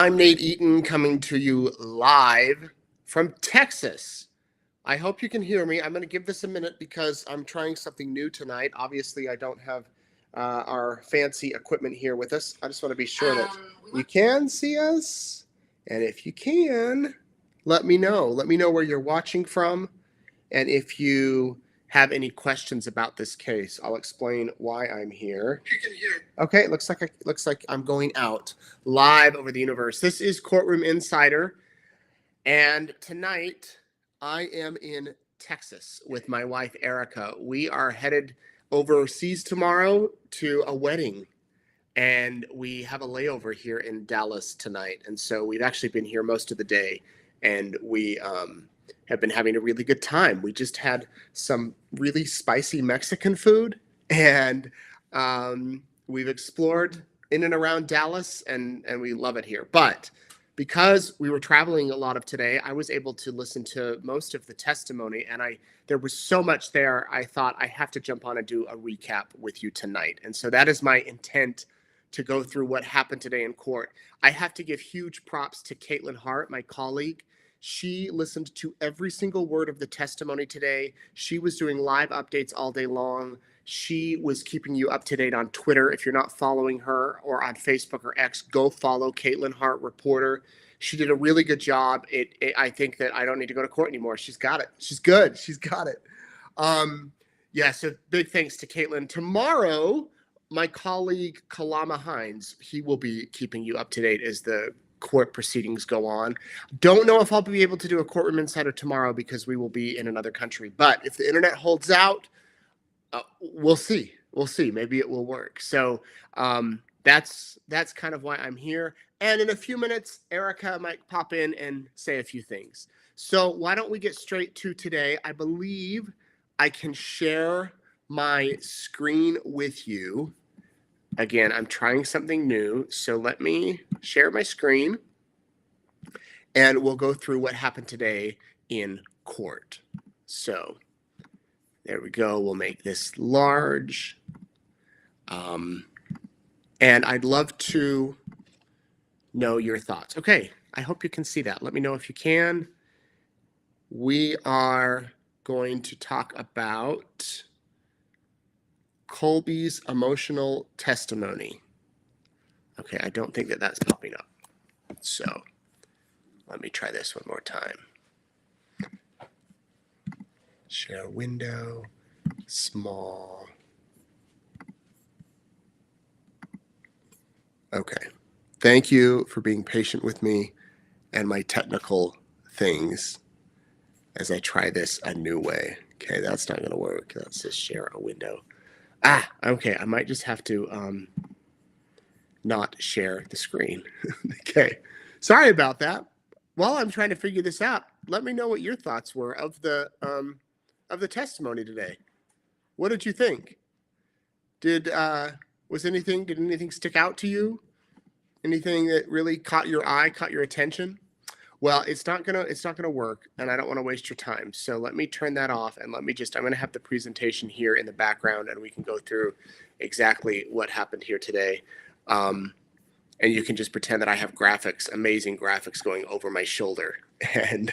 I'm Nate Eaton coming to you live from Texas. I hope you can hear me. I'm going to give this a minute because I'm trying something new tonight. Obviously, I don't have our fancy equipment here with us. I just want to be sure that you can see us. And if you can, let me know. Let me know where you're watching from. And if you have any questions about this case, I'll explain why I'm here. You can hear. Okay, looks like I'm going out live over the universe. This is Courtroom Insider, and tonight I am in Texas with my wife Erica. We are headed overseas tomorrow to a wedding, and we have a layover here in Dallas tonight. And so we've actually been here most of the day, and we have been having a really good time. We just had some really spicy Mexican food, and we've explored in and around Dallas, and we love it here. But because we were traveling a lot of today, I was able to listen to most of the testimony, and there was so much there, I thought I have to jump on and do a recap with you tonight. And so that is my intent, to go through what happened today in court. I have to give huge props to Caitlin Hart, my colleague. She listened to every single word of the testimony today. She was doing live updates all day long. She was keeping you up to date on Twitter. If you're not following her, or on Facebook or X, go follow Caitlin Hart Reporter. She did a really good job. I think that I don't need to go to court anymore. She's got it. She's good. She's got it. Yeah, so big thanks to Caitlin. Tomorrow, my colleague Kalama Hines, he will be keeping you up to date as the court proceedings go on. Don't know if I'll be able to do a Courtroom Insider tomorrow because we will be in another country. But if the internet holds out, we'll see. We'll see. Maybe it will work. So that's kind of why I'm here. And in a few minutes, Erica might pop in and say a few things. So why don't we get straight to today? I believe I can share my screen with you. Again, I'm trying something new, so let me share my screen, and we'll go through what happened today in court. So there we go. We'll make this large. And I'd love to know your thoughts. Okay, I hope you can see that. Let me know if you can. We are going to talk about Colby's emotional testimony. Okay, I don't think that that's popping up. So let me try this one more time. Share window, small. Okay, thank you for being patient with me and my technical things as I try this a new way. Okay, that's not going to work. Let's just share a window. Okay, I might just have to not share the screen. Okay, sorry about that. While I'm trying to figure this out, let me know what your thoughts were of the testimony today. What did you think? Did anything stick out to you? Anything that really caught your eye, caught your attention? Well, it's not gonna work, and I don't want to waste your time. So let me turn that off, and I'm gonna have the presentation here in the background, and we can go through exactly what happened here today. And you can just pretend that I have graphics, amazing graphics going over my shoulder. And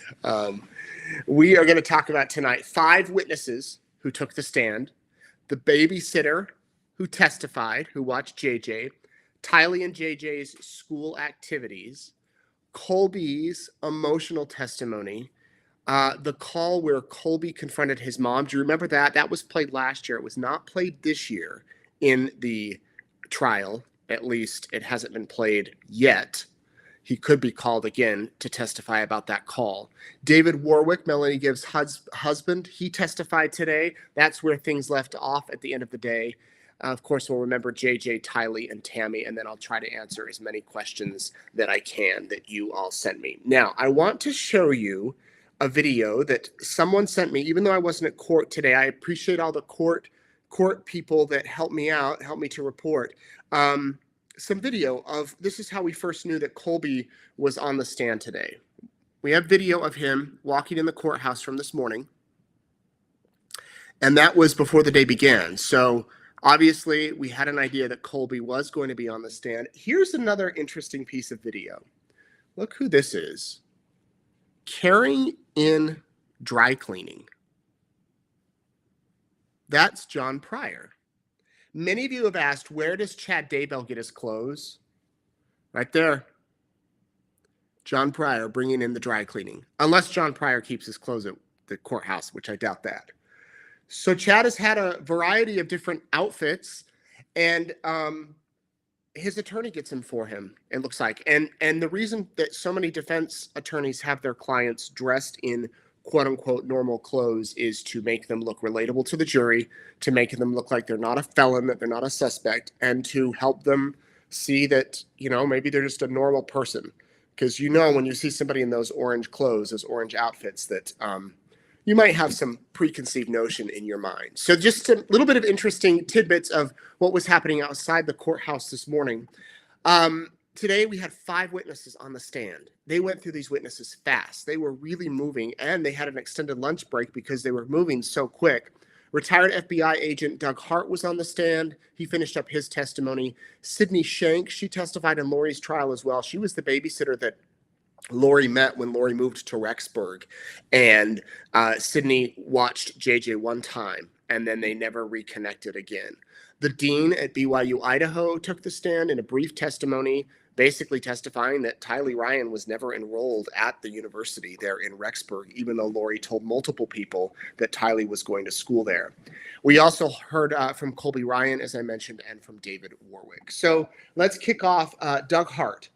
we are going to talk about tonight 5 witnesses who took the stand, the babysitter who testified, who watched JJ, Tylee and JJ's school activities, Colby's emotional testimony, the call where Colby confronted his mom. Do you remember that? That was played last year. It was not played this year in the trial. At least it hasn't been played yet. He could be called again to testify about that call. David Warwick, Melanie Gibbs' husband, he testified today. That's where things left off at the end of the day. Of course, we'll remember JJ, Tylee, and Tammy, and then I'll try to answer as many questions that I can that you all sent me. Now, I want to show you a video that someone sent me, even though I wasn't at court today. I appreciate all the court people that helped me out, helped me to report. Some video of, this is how we first knew that Colby was on the stand today. We have video of him walking in the courthouse from this morning, and that was before the day began. So Obviously, we had an idea that Colby was going to be on the stand. Here's another interesting piece of video. Look who this is. Carrying in dry cleaning. That's John Pryor. Many of you have asked, where does Chad Daybell get his clothes? Right there. John Pryor bringing in the dry cleaning. Unless John Pryor keeps his clothes at the courthouse, which I doubt that. So Chad has had a variety of different outfits, and his attorney gets him for him, it looks like. And the reason that so many defense attorneys have their clients dressed in quote unquote normal clothes is to make them look relatable to the jury, to make them look like they're not a felon, that they're not a suspect, and to help them see that, maybe they're just a normal person. Because when you see somebody in those orange clothes, those orange outfits, that you might have some preconceived notion in your mind. So just a little bit of interesting tidbits of what was happening outside the courthouse this morning. Today we had 5 witnesses on the stand. They went through these witnesses fast. They were really moving, and they had an extended lunch break because they were moving so quick. Retired FBI agent Doug Hart was on the stand. He finished up his testimony. Sydney Shank, she testified in Lori's trial as well. She was the babysitter that Lori met when Lori moved to Rexburg. And Sydney watched JJ one time, and then they never reconnected again. The dean at BYU Idaho took the stand in a brief testimony, basically testifying that Colby Ryan was never enrolled at the university there in Rexburg, even though Lori told multiple people that Colby was going to school there. We also heard from Colby Ryan, as I mentioned, and from David Warwick. So let's kick off Doug Hart.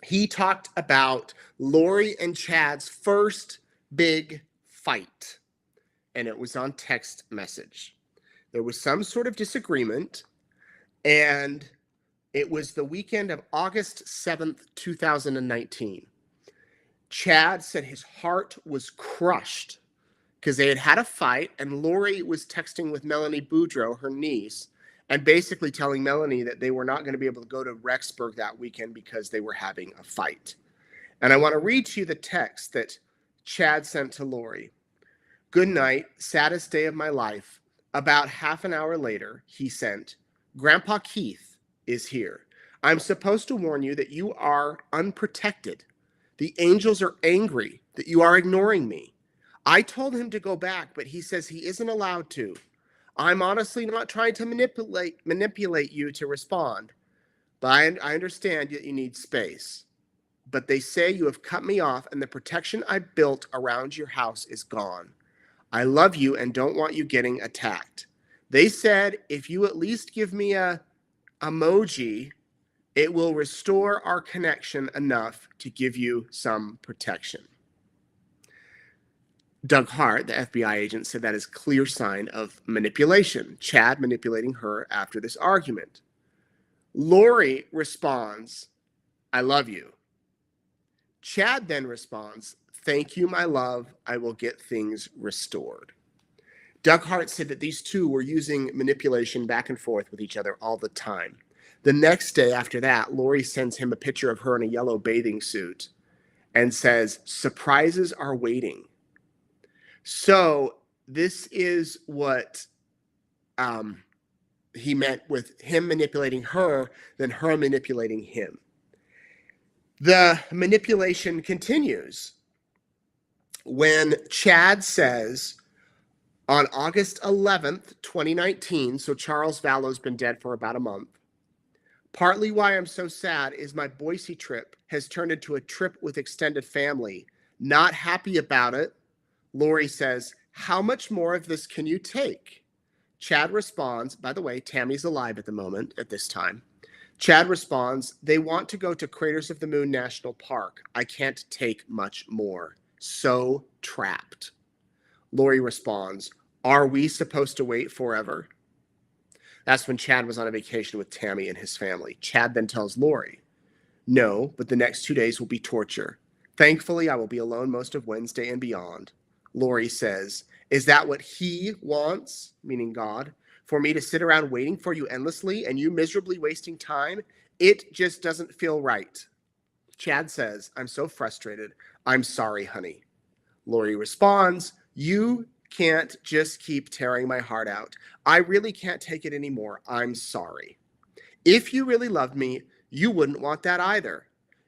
He talked about Lori and Chad's first big fight, and it was on text message. There was some sort of disagreement, and it was the weekend of August 7th, 2019. Chad said his heart was crushed because they had had a fight, and Lori was texting with Melanie Boudreau, her niece, and basically telling Melanie that they were not going to be able to go to Rexburg that weekend because they were having a fight. And I want to read to you the text that Chad sent to Lori. Good night, saddest day of my life. About half an hour later, he sent, Grandpa Keith is here. I'm supposed to warn you that you are unprotected. The angels are angry that you are ignoring me. I told him to go back, but he says he isn't allowed to. I'm honestly not trying to manipulate you to respond, but I understand that you need space. But they say you have cut me off, and the protection I built around your house is gone. I love you and don't want you getting attacked. They said if you at least give me a emoji, it will restore our connection enough to give you some protection. Doug Hart, the FBI agent, said that is clear sign of manipulation. Chad manipulating her after this argument. Lori responds, I love you. Chad then responds, thank you, my love. I will get things restored. Doug Hart said that these two were using manipulation back and forth with each other all the time. The next day after that, Lori sends him a picture of her in a yellow bathing suit and says, surprises are waiting. So this is what he meant with him manipulating her, then her manipulating him. The manipulation continues when Chad says on August 11th, 2019, so Charles Vallow's been dead for about a month, partly why I'm so sad is my Boise trip has turned into a trip with extended family. Not happy about it. Lori says, how much more of this can you take? Chad responds, by the way, Tammy's alive at the moment at this time. Chad responds, they want to go to Craters of the Moon National Park. I can't take much more. So trapped. Lori responds, are we supposed to wait forever? That's when Chad was on a vacation with Tammy and his family. Chad then tells Lori, no, but the next 2 days will be torture. Thankfully, I will be alone most of Wednesday and beyond. Lori says, is that what he wants, meaning God, for me to sit around waiting for you endlessly and you miserably wasting time? It just doesn't feel right. Chad says, I'm so frustrated. I'm sorry, honey. Lori responds, you can't just keep tearing my heart out. I really can't take it anymore. I'm sorry. If you really loved me, you wouldn't want that either.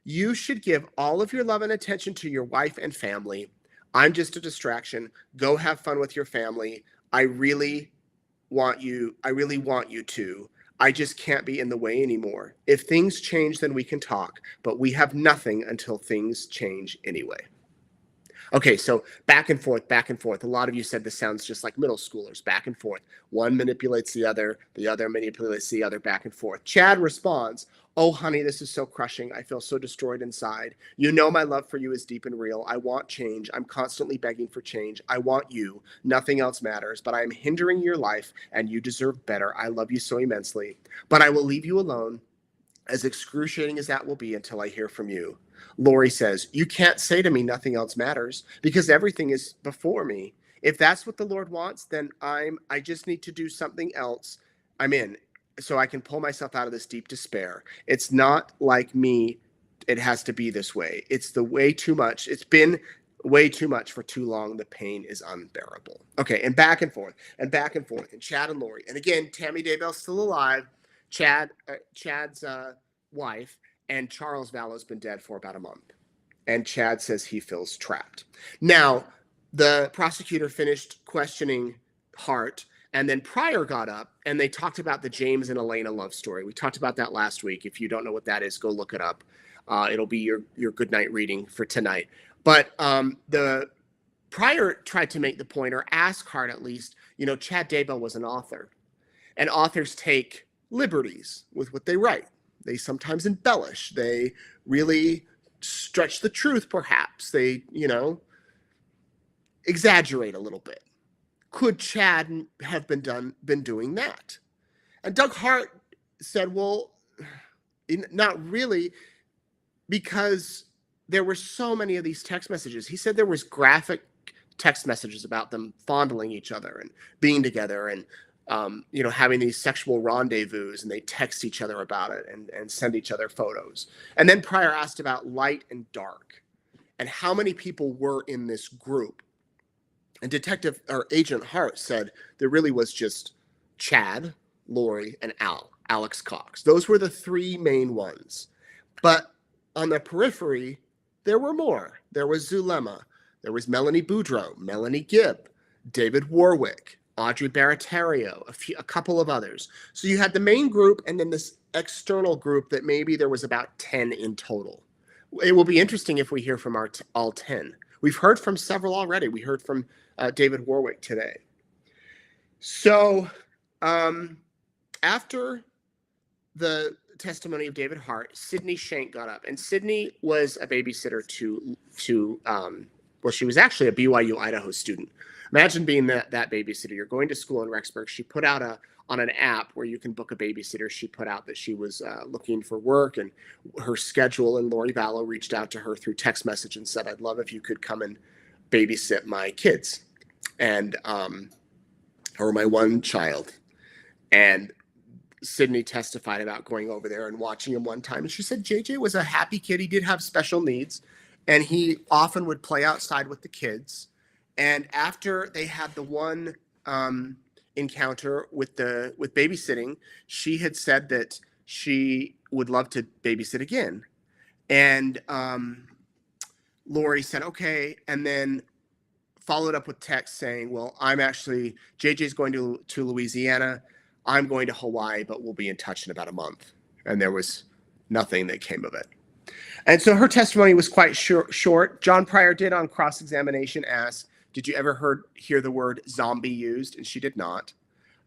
You should give all of your love and attention to your wife and family. I'm just a distraction. Go have fun with your family. I really I really want you to. I just can't be in the way anymore. If things change, then we can talk, but we have nothing until things change anyway. Okay, so back and forth, back and forth. A lot of you said this sounds just like middle schoolers, back and forth. One manipulates the other manipulates the other, back and forth. Chad responds, "Oh, honey, this is so crushing. I feel so destroyed inside. You know my love for you is deep and real. I want change. I'm constantly begging for change. I want you. Nothing else matters, but I am hindering your life, and you deserve better. I love you so immensely. But I will leave you alone, as excruciating as that will be, until I hear from you." Lori says, "You can't say to me nothing else matters, because everything is before me. If that's what the Lord wants, then I just need to do something else. I'm in, so I can pull myself out of this deep despair. It's not like me. It has to be this way. It's the way too much. It's been way too much for too long. The pain is unbearable." Okay, and back and forth, and back and forth, and Chad and Lori. And again, Tammy Daybell's still alive. Chad's wife, and Charles Vallow's been dead for about a month. And Chad says he feels trapped. Now, the prosecutor finished questioning Hart, and then Pryor got up, and they talked about the James and Elena love story. We talked about that last week. If you don't know what that is, go look it up. It'll be your good night reading for tonight. But the Pryor tried to make the point, or ask Hart at least, Chad Daybell was an author, and authors take liberties with what they write. They sometimes embellish. They really stretch the truth, perhaps. They, exaggerate a little bit. Could Chad have been doing that? And Doug Hart said, well, not really, because there were so many of these text messages. He said there was graphic text messages about them fondling each other and being together, and having these sexual rendezvous, and they text each other about it and send each other photos. And then Pryor asked about light and dark and how many people were in this group. And Agent Hart said there really was just Chad, Lori, and Alex Cox. Those were the three main ones. But on the periphery, there were more. There was Zulema. There was Melanie Boudreau, Melanie Gibb, David Warwick, Audrey Baratario, a couple of others. So you had the main group, and then this external group that maybe there was about 10 in total. It will be interesting if we hear from all 10. We've heard from several already. We heard from David Warwick today. So after the testimony of David Hart, Sydney Shank got up, and Sydney was a babysitter she was actually a BYU Idaho student. Imagine being that babysitter. You're going to school in Rexburg. She put out on an app where you can book a babysitter. She put out that she was looking for work, and her schedule, and Lori Vallow reached out to her through text message and said, "I'd love if you could come and babysit my kids and or my one child." And Sydney testified about going over there and watching him one time. And she said JJ was a happy kid. He did have special needs, and he often would play outside with the kids. And after they had the one encounter with babysitting, she had said that she would love to babysit again. And Lori said, okay, and then followed up with text saying, well, JJ's going to Louisiana. I'm going to Hawaii, but we'll be in touch in about a month. And there was nothing that came of it. And so her testimony was quite short. John Pryor did, on cross-examination, ask, did you ever hear the word zombie used? And she did not.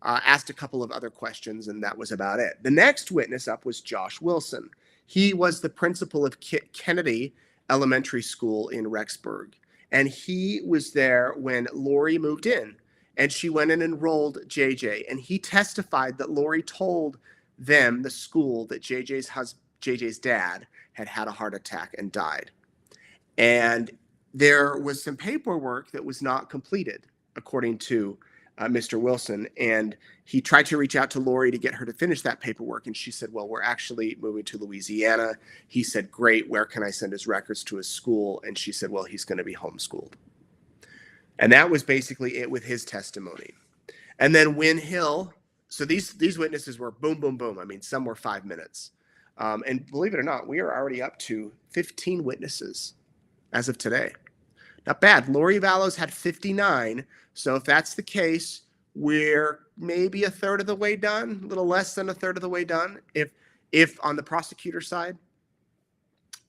Asked a couple of other questions, and that was about it. The next witness up was Josh Wilson. He was the principal of Kennedy Elementary School in Rexburg. And he was there when Lori moved in, and she went and enrolled JJ. And he testified that Lori told them, the school, that JJ's dad had a heart attack and died. And there was some paperwork that was not completed, according to Mr. Wilson. And he tried to reach out to Lori to get her to finish that paperwork. And she said, well, we're actually moving to Louisiana. He said, great, where can I send his records to his school? And she said, well, he's going to be homeschooled. And that was basically it with his testimony. And then Wynn Hill, so these witnesses were boom, boom, boom. I mean, some were 5 minutes. And believe it or not, we are already up to 15 witnesses as of today. Not bad. Lori Vallows had 59. So if that's the case, we're maybe a third of the way done, a little less than a third of the way done. If on the prosecutor side,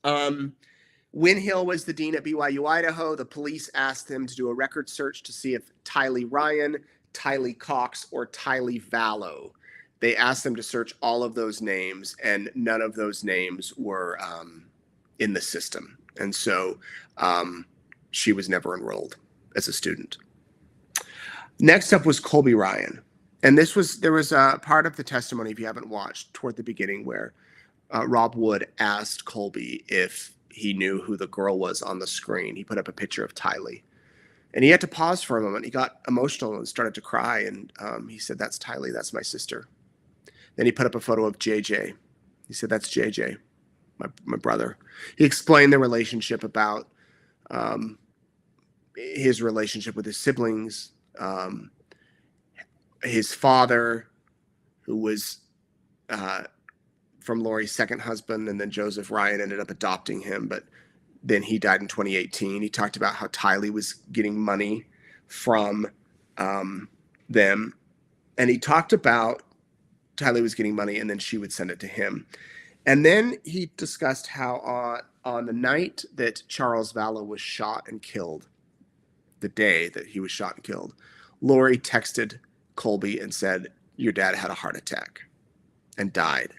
Win Hill was the dean at BYU Idaho. The police asked him to do a record search to see if Tylee Ryan, Tylee Cox, or Tylee Vallow. They asked them to search all of those names, and none of those names were in the system. And so she was never enrolled as a student. Next up was Colby Ryan. And there was a part of the testimony, if you haven't watched, toward the beginning where Rob Wood asked Colby if he knew who the girl was on the screen. He put up a picture of Tylee. And he had to pause for a moment. He got emotional and started to cry. And he said, "That's Tylee. That's my sister." Then he put up a photo of JJ. He said, "That's JJ, my brother." He explained the relationship about his relationship with his siblings, his father, who was from Lori's second husband, and then Joseph Ryan ended up adopting him, but then he died in 2018. He talked about how Tylee was getting money from them, and he talked about Tylee was getting money, and then she would send it to him. And then he discussed how on the night that Charles Vallow was shot and killed, the day that he was shot and killed, Lori texted Colby and said, "Your dad had a heart attack and died."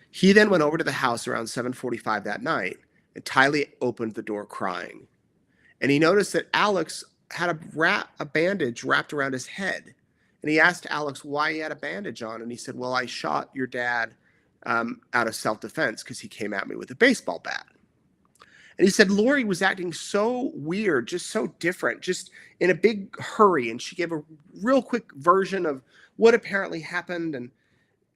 He then went over to the house around 7:45 that night, and Tylee opened the door crying. And he noticed that Alex had a bandage wrapped around his head. And he asked Alex why he had a bandage on. And he said, "Well, I shot your dad out of self-defense because he came at me with a baseball bat." And he said Lori was acting so weird, just so different, just in a big hurry. And she gave a real quick version of what apparently happened.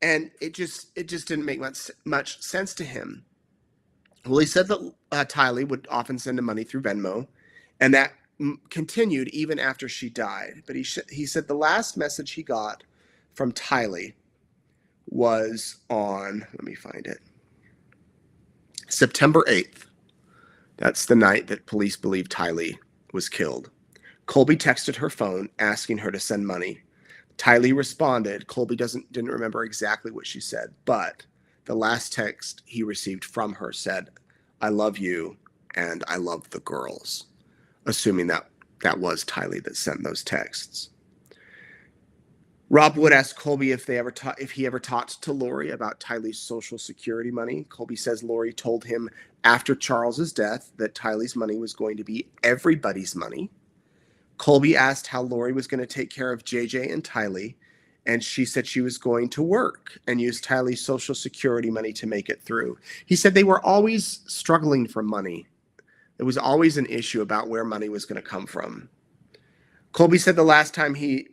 And it just didn't make much sense to him. Well, he said that Tylee would often send him money through Venmo, and that continued even after she died. But he said the last message he got from Tylee was on, let me find it, September 8th. That's the night that police believe Tylee was killed. Colby texted her phone asking her to send money. Tylee responded. Colby didn't remember exactly what she said, but the last text he received from her said, "I love you and I love the girls," assuming that was Tylee that sent those texts. Rob Wood asked Colby if he ever talked to Lori about Tylee's Social Security money. Colby says Lori told him after Charles's death that Tylee's money was going to be everybody's money. Colby asked how Lori was going to take care of JJ and Tylee, and she said she was going to work and use Tylee's Social Security money to make it through. He said they were always struggling for money. It was always an issue about where money was going to come from. Colby said the last time he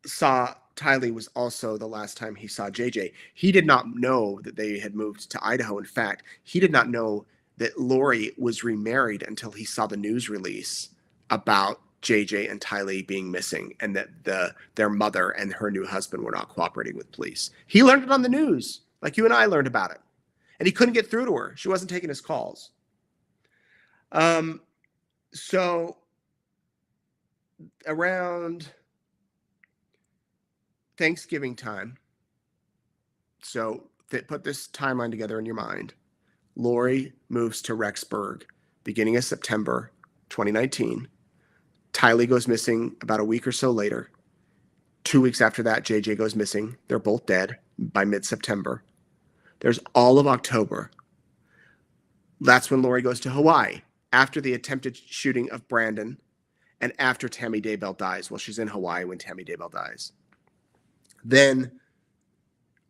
saw Tylee was also the last time he saw JJ. He did not know that they had moved to Idaho. In fact, he did not know that Lori was remarried until he saw the news release about JJ and Tylee being missing, and that their mother and her new husband were not cooperating with police. He learned it on the news, like you and I learned about it. And he couldn't get through to her. She wasn't taking his calls. So around Thanksgiving time, so put this timeline together in your mind. Lori moves to Rexburg beginning of September 2019. Tylee goes missing about a week or so later. 2 weeks after that, JJ goes missing. They're both dead by mid-September. There's all of October. That's when Lori goes to Hawaii after the attempted shooting of Brandon and after Tammy Daybell dies. Well, she's in Hawaii when Tammy Daybell dies. Then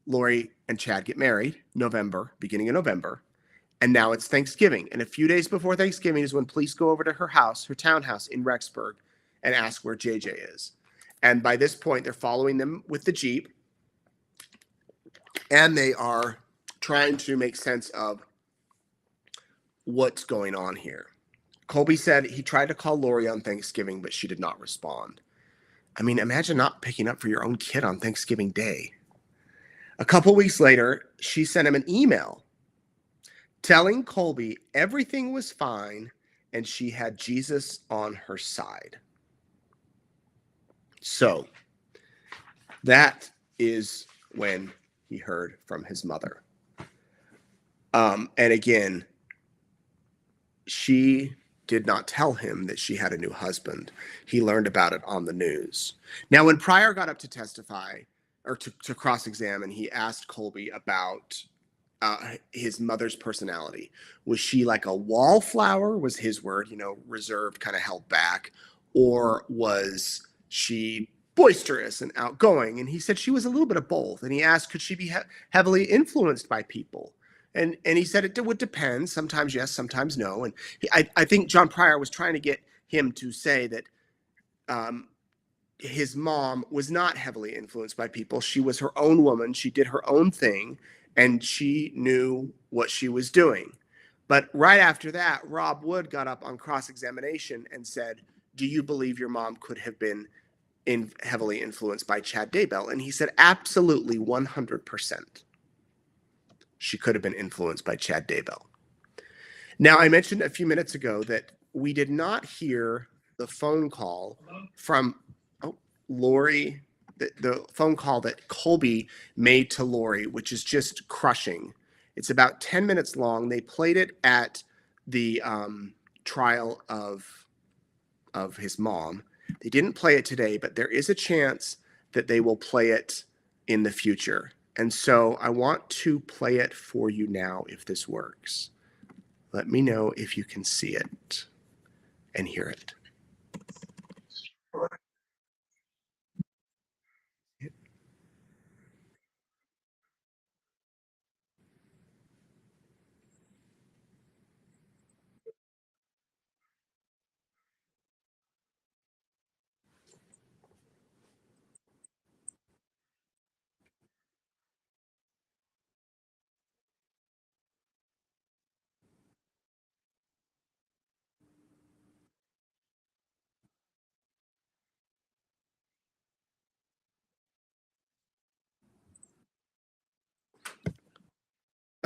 Lori and Chad get married, beginning of November. And now it's Thanksgiving. And a few days before Thanksgiving is when police go over to her house, her townhouse in Rexburg, and ask where JJ is. And by this point, they're following them with the Jeep. And they are trying to make sense of what's going on here. Colby said he tried to call Lori on Thanksgiving, but she did not respond. I mean, imagine not picking up for your own kid on Thanksgiving Day. A couple weeks later, she sent him an email telling Colby everything was fine and she had Jesus on her side. So that is when he heard from his mother. And again, she did not tell him that she had a new husband. He learned about it on the news. Now, when Pryor got up to testify or to cross-examine, he asked Colby about his mother's personality. Was she like a wallflower, was his word, reserved, kind of held back? Or was she boisterous and outgoing? And he said she was a little bit of both. And he asked, could she be heavily influenced by people? And he said it would depend. Sometimes yes, sometimes no. And I think John Pryor was trying to get him to say that his mom was not heavily influenced by people. She was her own woman. She did her own thing, and she knew what she was doing. But right after that, Rob Wood got up on cross-examination and said, do you believe your mom could have been heavily influenced by Chad Daybell? And he said, absolutely, 100%. She could have been influenced by Chad Daybell. Now, I mentioned a few minutes ago that we did not hear the phone call from Lori, the phone call that Colby made to Lori, which is just crushing. It's about 10 minutes long. They played it at the trial of his mom. They didn't play it today, but there is a chance that they will play it in the future. And so I want to play it for you now if this works. Let me know if you can see it and hear it.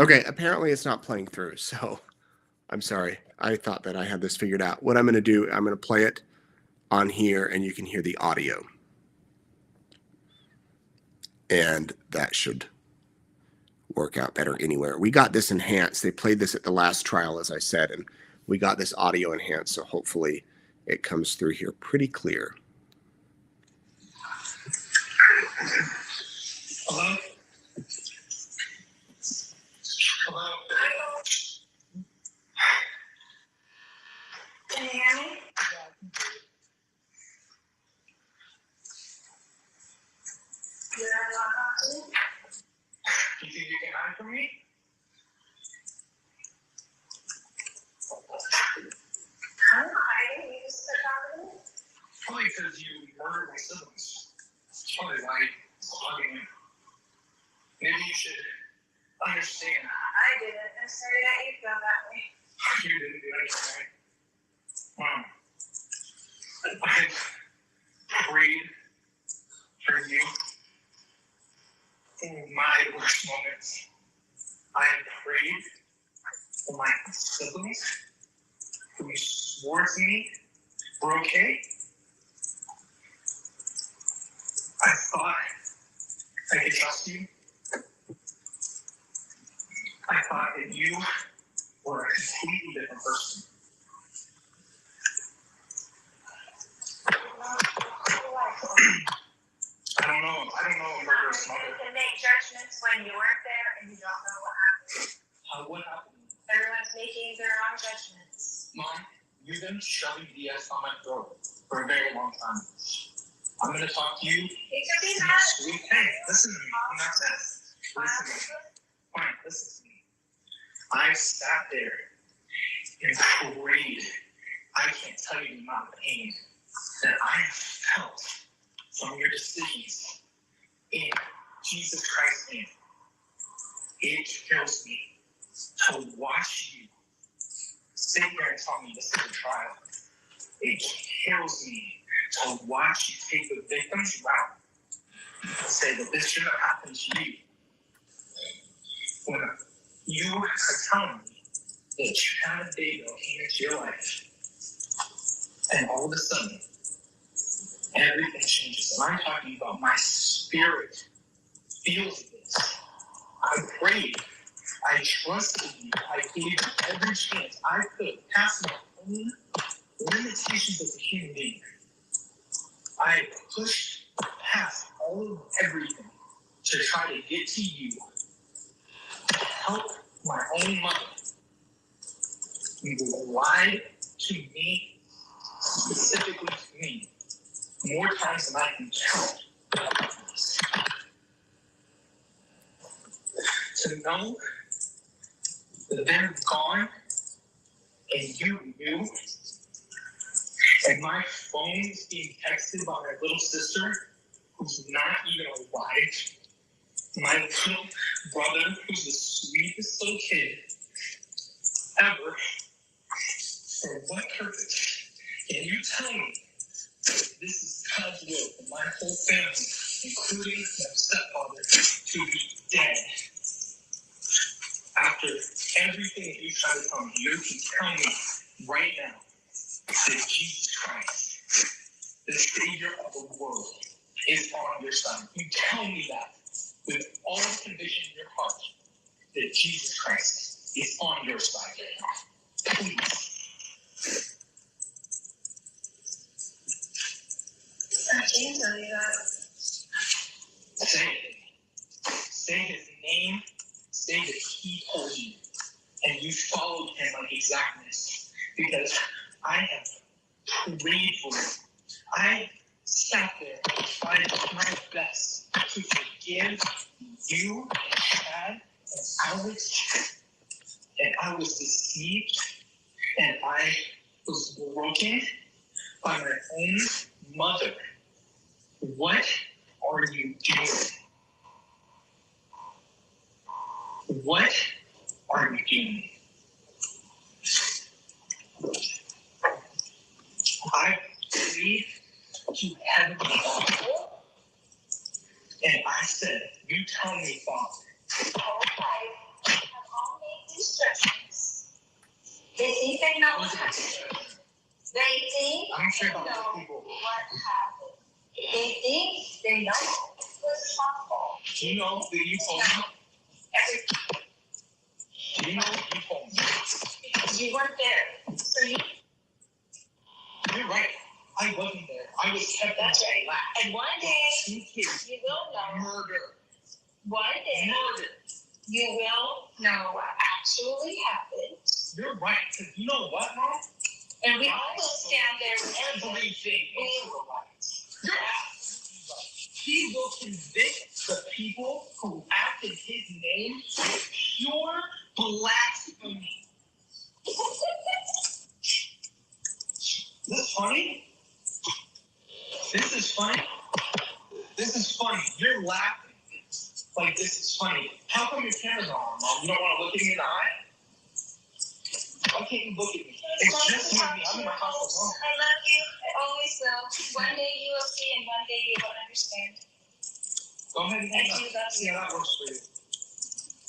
Okay, apparently it's not playing through, so I'm sorry. I thought that I had this figured out. What I'm going to do, I'm going to play it on here and you can hear the audio. And that should work out better anywhere. We got this enhanced. They played this at the last trial, as I said, and we got this audio enhanced, so hopefully it comes through here pretty clear. Hello? Hello? Can you hear me? You think you can hide from me? I'm not hiding. You just said that. Probably because you murdered my siblings. That's probably why you're hugging me. Maybe you should understand. I didn't. I'm sorry that you feel that way. You didn't do anything, right? I prayed for you in my worst moments. I prayed for my siblings who swore to me were okay. I thought I could trust you. I thought that you were a completely different person. I don't know a murderous mother. You can make judgments when you weren't there and you don't know what happened. What happened? Everyone's making their own judgments. Mom, you've been shoving BS on my throat for a very long time. I'm going to talk to you. It could be that. Hey, listen to me. I'm not that. Listen to me. Fine, listen to me. I sat there and prayed. I can't tell you the amount of pain that I felt from your decisions in Jesus Christ's name. It kills me to watch you sit there and tell me this is a trial. It kills me to watch you take the victim's route and say that this shouldn't have happened to you. when you are telling me that you had a baby that came into your life, and all of a sudden, everything changes. And I'm talking about my spirit feels this. I prayed. I trusted you. I gave you every chance I could, past my own limitations as a human being. I pushed past all of everything to try to get to you, to help my own mother. You lied to me, specifically to me, more times than I can count. To know that they're gone and you knew, and my phone is being texted by my little sister, who's not even alive, my little brother, who's the sweetest little kid ever. For what purpose? Can you tell me that this is God's will for my whole family, including my stepfather, to be dead? After everything that you try to tell me, you can tell me right now that Jesus Christ, the Savior of the world, is on your side. You tell me that with all conviction in your heart, that Jesus Christ is on your side. Please. I can't tell you that. Say it. Say his name. Say that he told you. And you followed him on exactness. Because I have prayed for you. I sat there and tried my best to forgive you and Chad and Alex. And I was deceived. And I was broken by my own mother. What are you doing? What are you doing? I prayed to Heavenly Father, and I said, you tell me, Father. Okay, have all made these judgments. They think they know what happened. They think they know what happened. They think they know what's possible. Do you know that you told me? Everything. Do you know what you told me? Because you weren't there. So You're right. I wasn't there. I was kept that's in right. And one day, 2 kids. you will know. Murder. One day, Murder. you will know what actually happened. You're right. Because you know what, Mom? And we all will stand there with Everything into the light. You're absolutely right. He will convict the people who act in his name with pure blasphemy. This is funny? This is funny? This is funny. You're laughing. Like, this is funny. How come your camera's on, Mom? You don't want to look at me in the eye? Why can't you look at me? It's just you and me. I'm in my house alone. I love you. I always will. One day you will see and one day you will understand. Go ahead and hang up. I do love See you. how that works for you.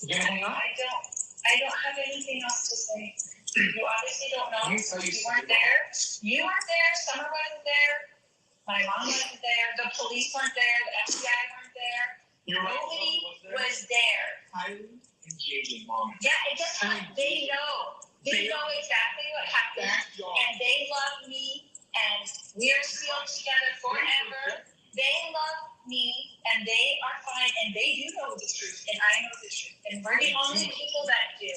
You gonna hang up? I don't have anything else to say. You obviously don't know. Let me tell you You weren't there. You weren't there. Summer wasn't there. My mom wasn't there. The police weren't there. The FBI weren't there. Nobody was there. Kylie and JJ, Mom. Yeah, it doesn't matter. They know. They know exactly what happened. And they love me. And we are still together forever. They love me. And they are fine. And they do know the truth. And I know the truth. And we're the only people that do.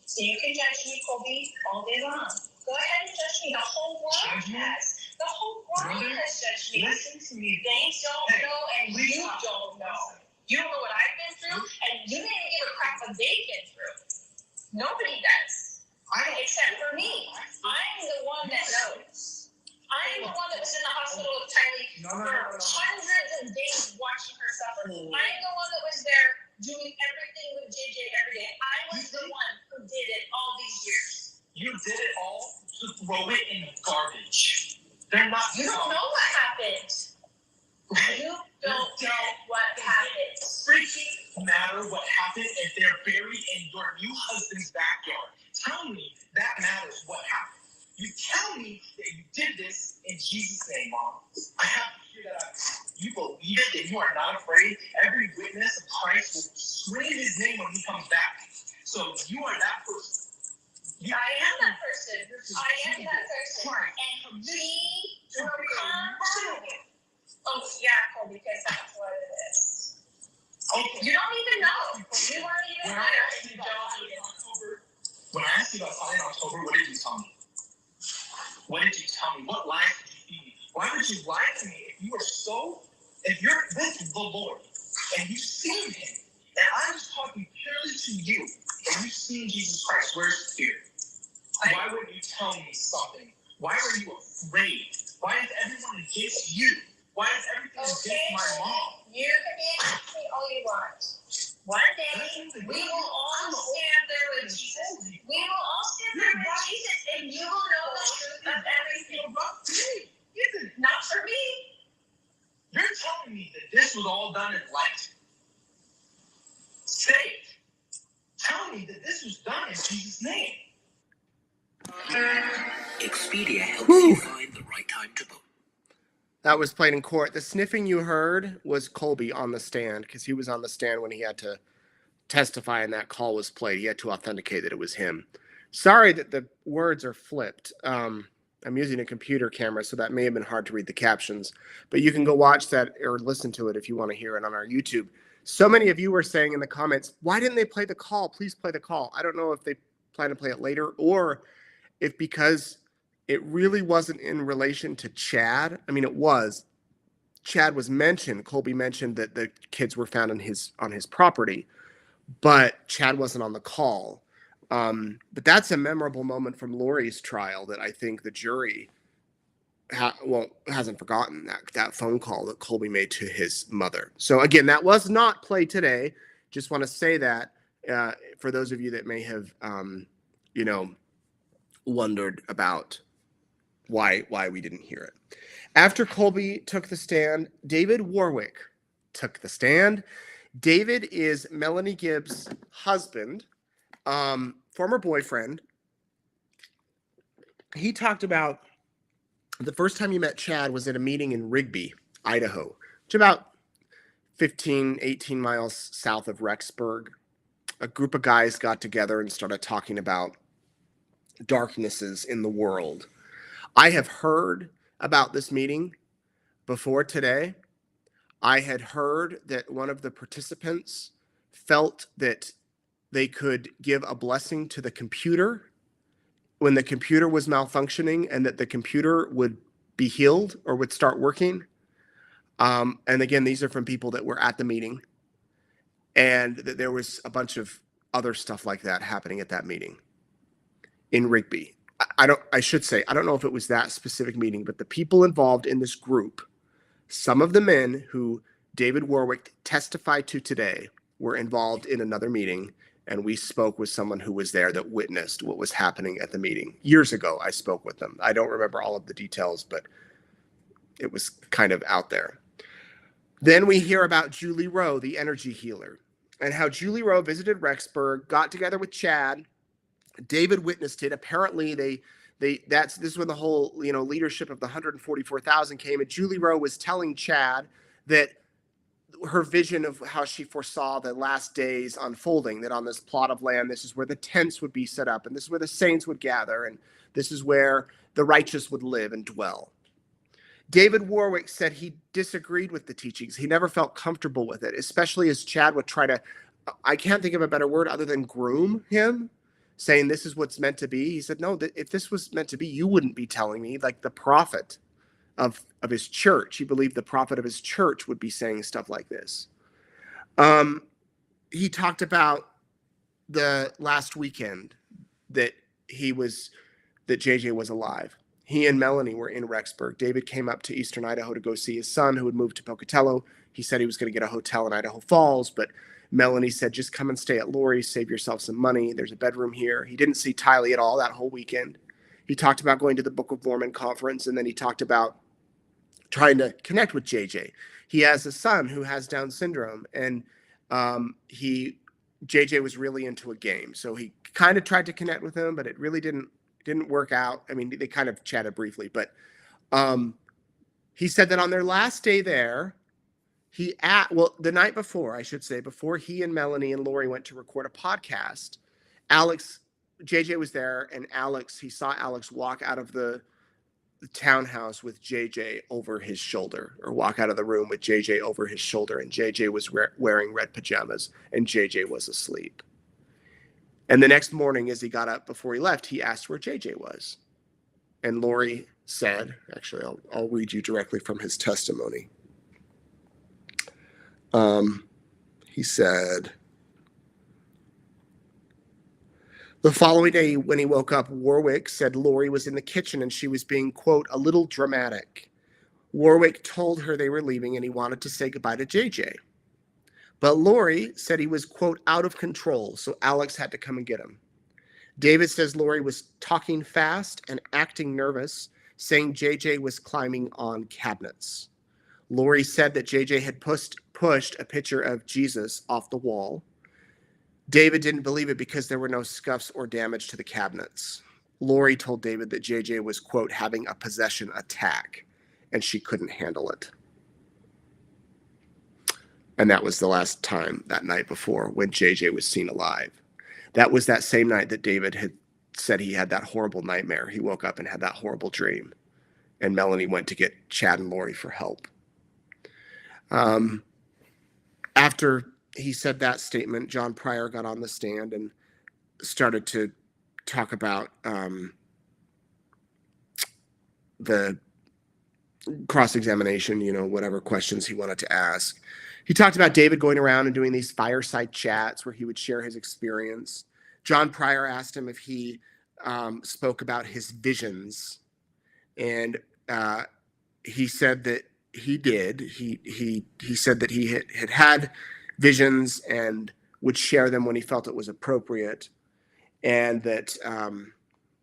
So you can judge me, Colby, all day long. Go ahead and judge me. The whole world has. The whole world has judged me. Listen to me. They don't know, and you don't know. You don't know what I've been through, and you didn't even give a crap what they've been through. Nobody does. Except for me. I'm the one that knows. I'm the one that was in the hospital with Kylie for hundreds of days watching her suffer. I'm the one that was there doing everything with JJ every day. I was the one who did it all these years. You did it all to throw it in the garbage. They're not. You don't know what happened. You don't know what happened. Freaking matter what happened if they're buried in your new husband's backyard. Tell me that matters what happened. You tell me that you did this in Jesus' name, Mom. I have to hear that. You believe it, that you are not afraid. Every witness of Christ will scream his name when he comes back. So you are that person. I am that person. I am that person. And we will come true. Oh, yeah, Colby, because that's what it is. Okay. You don't even know. You weren't even When I there. asked you about Friday in October, what did you tell me? What did you tell me? What lies did you feed me? Why would you lie to me if you're with the Lord and you've seen him, and I'm just talking purely to you, and you've seen Jesus Christ, where's fear? Why wouldn't you tell me something? Why are you afraid? Why is everyone against you? Why is everything against my mom? You can be against me all you want. One day, we will all stand there with Jesus. We will all stand there with Jesus, and you will know the truth of everything. Not for me. You're telling me that this was all done in light. Say it. Tell me that this was done in Jesus' name. Expedia helps you find the right time to vote. That was played in court. The sniffing you heard was Colby on the stand, because he was on the stand when he had to testify and that call was played. He had to authenticate that it was him. Sorry that the words are flipped. I'm using a computer camera, so that may have been hard to read the captions. But you can go watch that or listen to it if you want to hear it on our YouTube. So many of you were saying in the comments, why didn't they play the call? Please play the call. I don't know if they plan to play it later or if because it really wasn't in relation to Chad. I mean, it was. Chad was mentioned. Colby mentioned that the kids were found on his property, but Chad wasn't on the call. But that's a memorable moment from Lori's trial that I think the jury hasn't forgotten, that phone call that Colby made to his mother. So again, that was not played today. Just want to say that for those of you that may have, wondered about why we didn't hear it. After Colby took the stand, David Warwick took the stand. David is Melanie Gibbs' husband, former boyfriend. He talked about the first time he met Chad was at a meeting in Rigby, Idaho, which is about 18 miles south of Rexburg. A group of guys got together and started talking about darknesses in the world. I have heard about this meeting before today. I had heard that one of the participants felt that they could give a blessing to the computer when the computer was malfunctioning and that the computer would be healed or would start working. And again, these are from people that were at the meeting, and that there was a bunch of other stuff like that happening at that meeting in Rigby. I don't know if it was that specific meeting, but the people involved in this group, some of the men who David Warwick testified to today were involved in another meeting, and we spoke with someone who was there that witnessed what was happening at the meeting. Years ago, I spoke with them. I don't remember all of the details, but it was kind of out there. Then we hear about Julie Rowe, the energy healer, and how Julie Rowe visited Rexburg, got together with Chad. David witnessed it. Apparently, this is when the whole leadership of the 144,000 came, and Julie Rowe was telling Chad that her vision of how she foresaw the last days unfolding, that on this plot of land, this is where the tents would be set up, and this is where the saints would gather, and this is where the righteous would live and dwell. David Warwick said he disagreed with the teachings. He never felt comfortable with it, especially as Chad would try to, I can't think of a better word other than groom him, saying this is what's meant to be. He said, no, if this was meant to be, you wouldn't be telling me. Like the prophet of his church, he believed the prophet of his church would be saying stuff like this. He talked about the last weekend that JJ was alive. He and Melanie were in Rexburg. David came up to Eastern Idaho to go see his son who had moved to Pocatello. He said he was going to get a hotel in Idaho Falls, but Melanie said, just come and stay at Lori's, save yourself some money. There's a bedroom here. He didn't see Tylee at all that whole weekend. He talked about going to the Book of Mormon conference, and then he talked about trying to connect with JJ. He has a son who has Down syndrome, and JJ was really into a game, so he kind of tried to connect with him, but it really didn't work out. I mean, they kind of chatted briefly, but he said that on their last day there, the night before, I should say, before he and Melanie and Lori went to record a podcast, JJ was there, and he saw Alex walk out of the townhouse with JJ over his shoulder, or walk out of the room with JJ over his shoulder, and JJ was wearing red pajamas, and JJ was asleep. And the next morning, as he got up before he left, he asked where JJ was. And Lori said, actually, I'll read you directly from his testimony. He said, the following day when he woke up, Warwick said Lori was in the kitchen and she was being, quote, a little dramatic. Warwick told her they were leaving and he wanted to say goodbye to JJ. But Lori said he was, quote, out of control, so Alex had to come and get him. David says Lori was talking fast and acting nervous, saying JJ was climbing on cabinets. Lori said that JJ had pushed a picture of Jesus off the wall. David didn't believe it because there were no scuffs or damage to the cabinets. Lori told David that JJ was, quote, having a possession attack, and she couldn't handle it. And that was the last time, that night before, when JJ was seen alive. That was that same night that David had said he had that horrible nightmare. He woke up and had that horrible dream. And Melanie went to get Chad and Lori for help. After he said that statement, John Pryor got on the stand and started to talk about the cross-examination, whatever questions he wanted to ask. He talked about David going around and doing these fireside chats where he would share his experience. John Pryor asked him if he spoke about his visions, and he said that he did. He said that he had visions and would share them when he felt it was appropriate, and that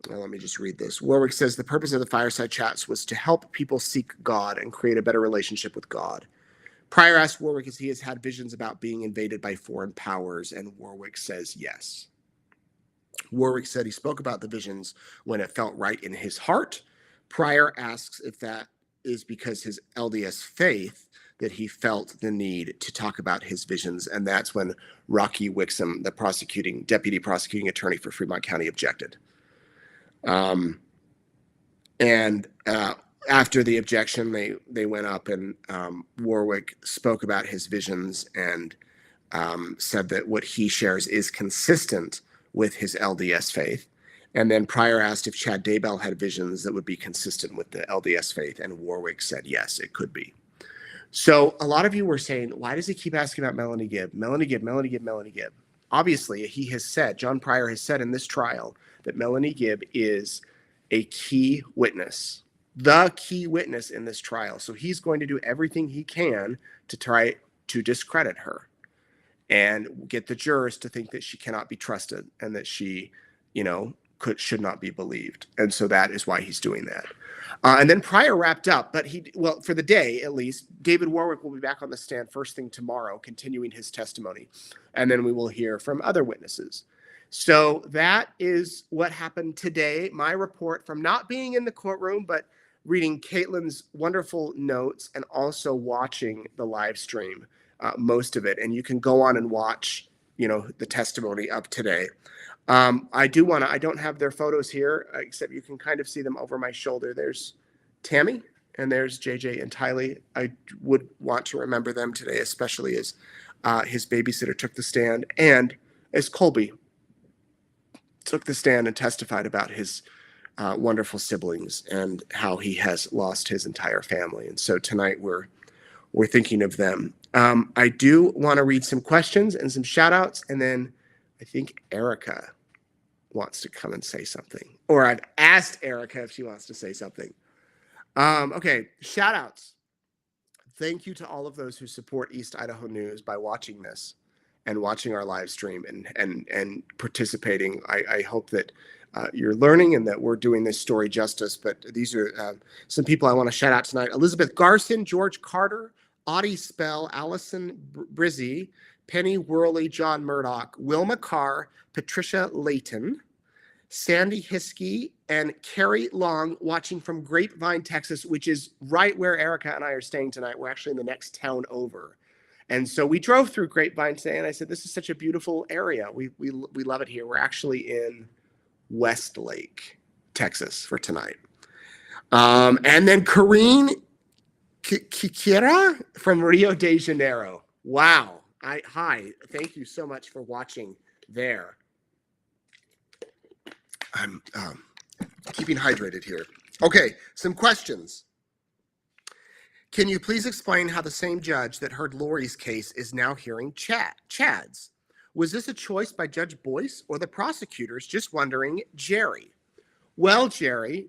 let me just read this. Warwick says the purpose of the fireside chats was to help people seek God and create a better relationship with God. Pryor asked Warwick if he has had visions about being invaded by foreign powers, and Warwick says yes. Warwick said he spoke about the visions when it felt right in his heart. Pryor asks if that is because his LDS faith that he felt the need to talk about his visions, and that's when Rocky Wixom, the deputy prosecuting attorney for Fremont County, objected. After the objection, they went up, and Warwick spoke about his visions and said that what he shares is consistent with his LDS faith. And then Pryor asked if Chad Daybell had visions that would be consistent with the LDS faith, and Warwick said yes, it could be. So a lot of you were saying, why does he keep asking about Melanie Gibb? Melanie Gibb, Melanie Gibb, Melanie Gibb. Obviously, John Pryor has said in this trial that Melanie Gibb is a key witness, the key witness in this trial. So he's going to do everything he can to try to discredit her and get the jurors to think that she cannot be trusted and that she, should not be believed. And so that is why he's doing that. And then Pryor wrapped up, but for the day at least, David Warwick will be back on the stand first thing tomorrow, continuing his testimony. And then we will hear from other witnesses. So that is what happened today. My report from not being in the courtroom, but reading Caitlin's wonderful notes and also watching the live stream, most of it. And you can go on and watch, the testimony of today. I don't have their photos here, except you can kind of see them over my shoulder. There's Tammy and there's JJ and Tylee. I would want to remember them today, especially as his babysitter took the stand and as Colby took the stand and testified about his wonderful siblings and how he has lost his entire family. And so tonight we're thinking of them. I do want to read some questions and some shout outs, and then I think Erica wants to come and say something, or I've asked Erica if she wants to say something. Okay, shout outs. Thank you to all of those who support East Idaho News by watching this and watching our live stream and participating. I hope that you're learning and that we're doing this story justice. But these are some people I want to shout out tonight. Elizabeth Garson, George Carter, Audie Spell, Allison Brizzy, Penny Worley, John Murdoch, Wilma Carr, Patricia Layton, Sandy Hiskey, and Carrie Long, watching from Grapevine, Texas, which is right where Erica and I are staying tonight. We're actually in the next town over. And so we drove through Grapevine today, and I said, this is such a beautiful area. We love it here. We're actually in Westlake, Texas for tonight. And then Karine Kikira from Rio de Janeiro. Wow. Hi. Thank you so much for watching there. I'm keeping hydrated here. Okay, some questions. Can you please explain how the same judge that heard Lori's case is now hearing Chad's? Was this a choice by Judge Boyce or the prosecutors? Just wondering, Jerry. Well, Jerry,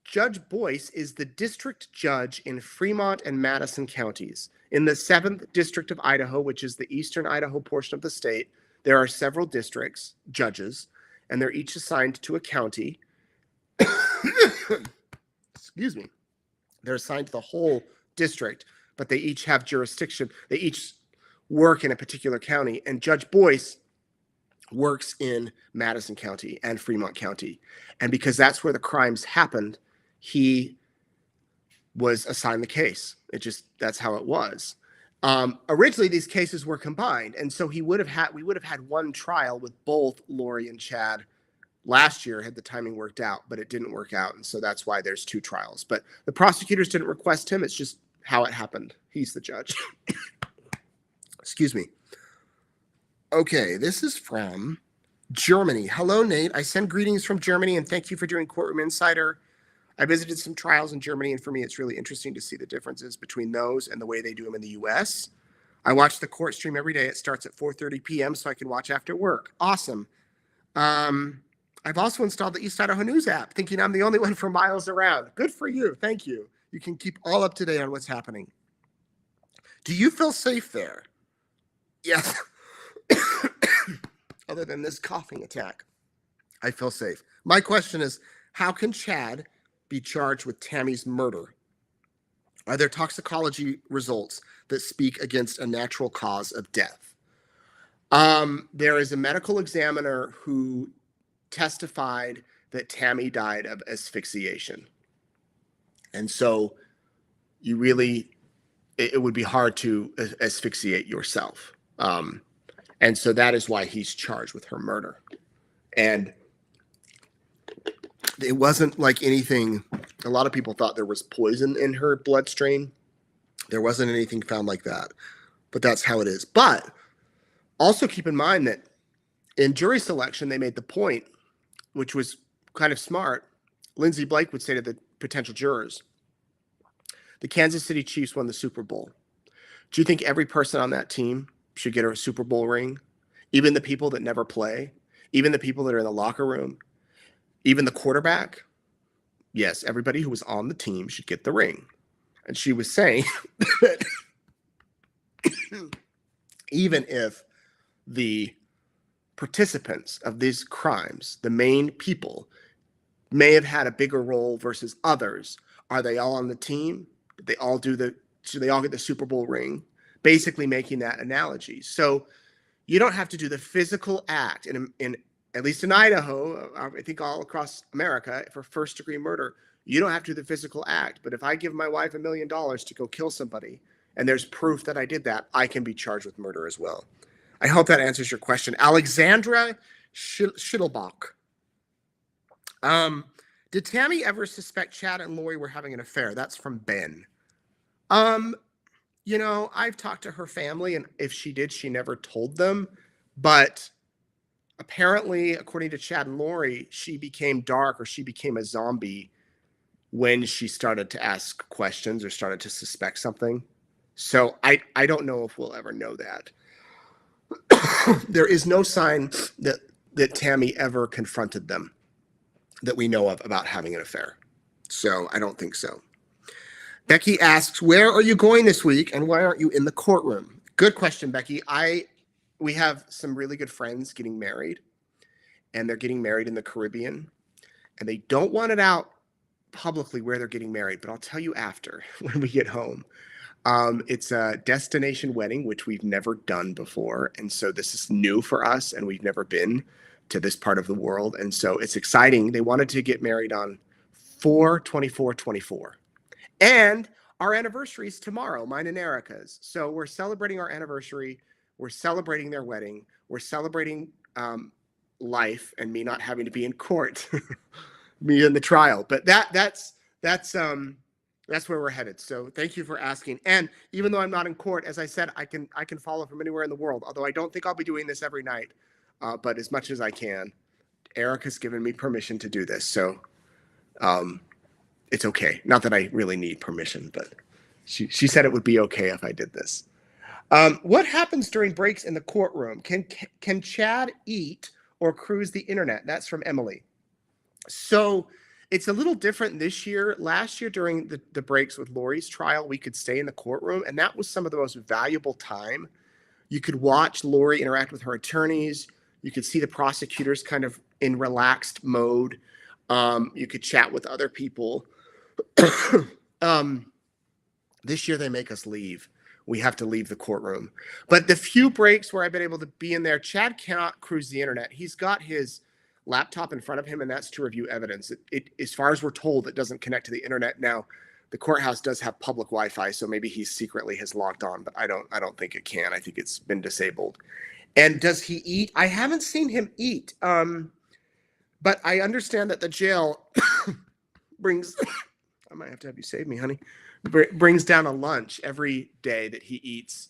Judge Boyce is the district judge in Fremont and Madison counties. In the 7th District of Idaho, which is the eastern Idaho portion of the state, there are several districts, judges, and they're each assigned to a county. Excuse me. They're assigned to the whole district, but they each have jurisdiction. They each work in a particular county, and Judge Boyce works in Madison County and Fremont County. And because that's where the crimes happened, he was assigned the case. That's how it was. Originally, these cases were combined, and so we would have had one trial with both Lori and Chad last year had the timing worked out, but it didn't work out, and so that's why there's two trials. But the prosecutors didn't request him. It's just how it happened. He's the judge. Excuse me. Okay, this is from Germany. Hello, Nate. I send greetings from Germany, and thank you for doing Courtroom Insider. I visited some trials in Germany, and for me, it's really interesting to see the differences between those and the way they do them in the U.S. I watch the court stream every day. It starts at 4:30 p.m., so I can watch after work. Awesome. I've also installed the East Idaho News app, thinking I'm the only one for miles around. Good for you. Thank you. You can keep all up to date on what's happening. Do you feel safe there? Yes. Other than this coughing attack, I feel safe. My question is, how can Chad be charged with Tammy's murder? Are there toxicology results that speak against a natural cause of death? There is a medical examiner who testified that Tammy died of asphyxiation. And so it would be hard to asphyxiate yourself. And so that is why he's charged with her murder. And it wasn't like anything. A lot of people thought there was poison in her bloodstream. There wasn't anything found like that, but that's how it is. But also keep in mind that in jury selection, they made the point, which was kind of smart. Lindsey Blake would say to the potential jurors, the Kansas City Chiefs won the Super Bowl. Do you think every person on that team should get a Super Bowl ring? Even the people that never play? Even the people that are in the locker room? Even the quarterback? Yes, everybody who was on the team should get the ring. And she was saying that even if the participants of these crimes, the main people, may have had a bigger role versus others, are they all on the team? Should they all get the Super Bowl ring? Basically making that analogy. So you don't have to do the physical act in at least in Idaho, I think all across America, for first-degree murder, you don't have to do the physical act. But if I give my wife $1 million to go kill somebody, and there's proof that I did that, I can be charged with murder as well. I hope that answers your question. Alexandra Schittelbach. Did Tammy ever suspect Chad and Lori were having an affair? That's from Ben. I've talked to her family, and if she did, she never told them. But apparently, according to Chad and Lori, she became dark, or she became a zombie when she started to ask questions or started to suspect something. So I don't know if we'll ever know that. There is no sign that Tammy ever confronted them that we know of about having an affair. So I don't think so. Becky asks, where are you going this week, and why aren't you in the courtroom? Good question, Becky. We have some really good friends getting married, and they're getting married in the Caribbean, and they don't want it out publicly where they're getting married, but I'll tell you after when we get home. It's a destination wedding, which we've never done before. And so this is new for us, and we've never been to this part of the world. And so it's exciting. They wanted to get married on 4/24/24. And our anniversary is tomorrow, mine and Erica's. So we're celebrating our anniversary. We're celebrating their wedding. We're celebrating life and me not having to be in court, me in the trial. But that's where we're headed. So thank you for asking. And even though I'm not in court, as I said, I can follow from anywhere in the world. Although I don't think I'll be doing this every night, but as much as I can. Erica's given me permission to do this, so it's okay. Not that I really need permission, but she said it would be okay if I did this. What happens during breaks in the courtroom? Can Chad eat or cruise the internet? That's from Emily. So it's a little different this year. Last year during the breaks with Lori's trial, we could stay in the courtroom, and that was some of the most valuable time. You could watch Lori interact with her attorneys. You could see the prosecutors kind of in relaxed mode. You could chat with other people. This year they make us leave. We have to leave the courtroom. But the few breaks where I've been able to be in there, Chad cannot cruise the internet. He's got his laptop in front of him, and that's to review evidence. It as far as we're told, it doesn't connect to the internet. Now, the courthouse does have public Wi-Fi, so maybe he secretly has logged on, but I don't think it can. I think it's been disabled. And does he eat? I haven't seen him eat. But I understand that the jail brings, I might have to have you save me, honey, brings down a lunch every day that he eats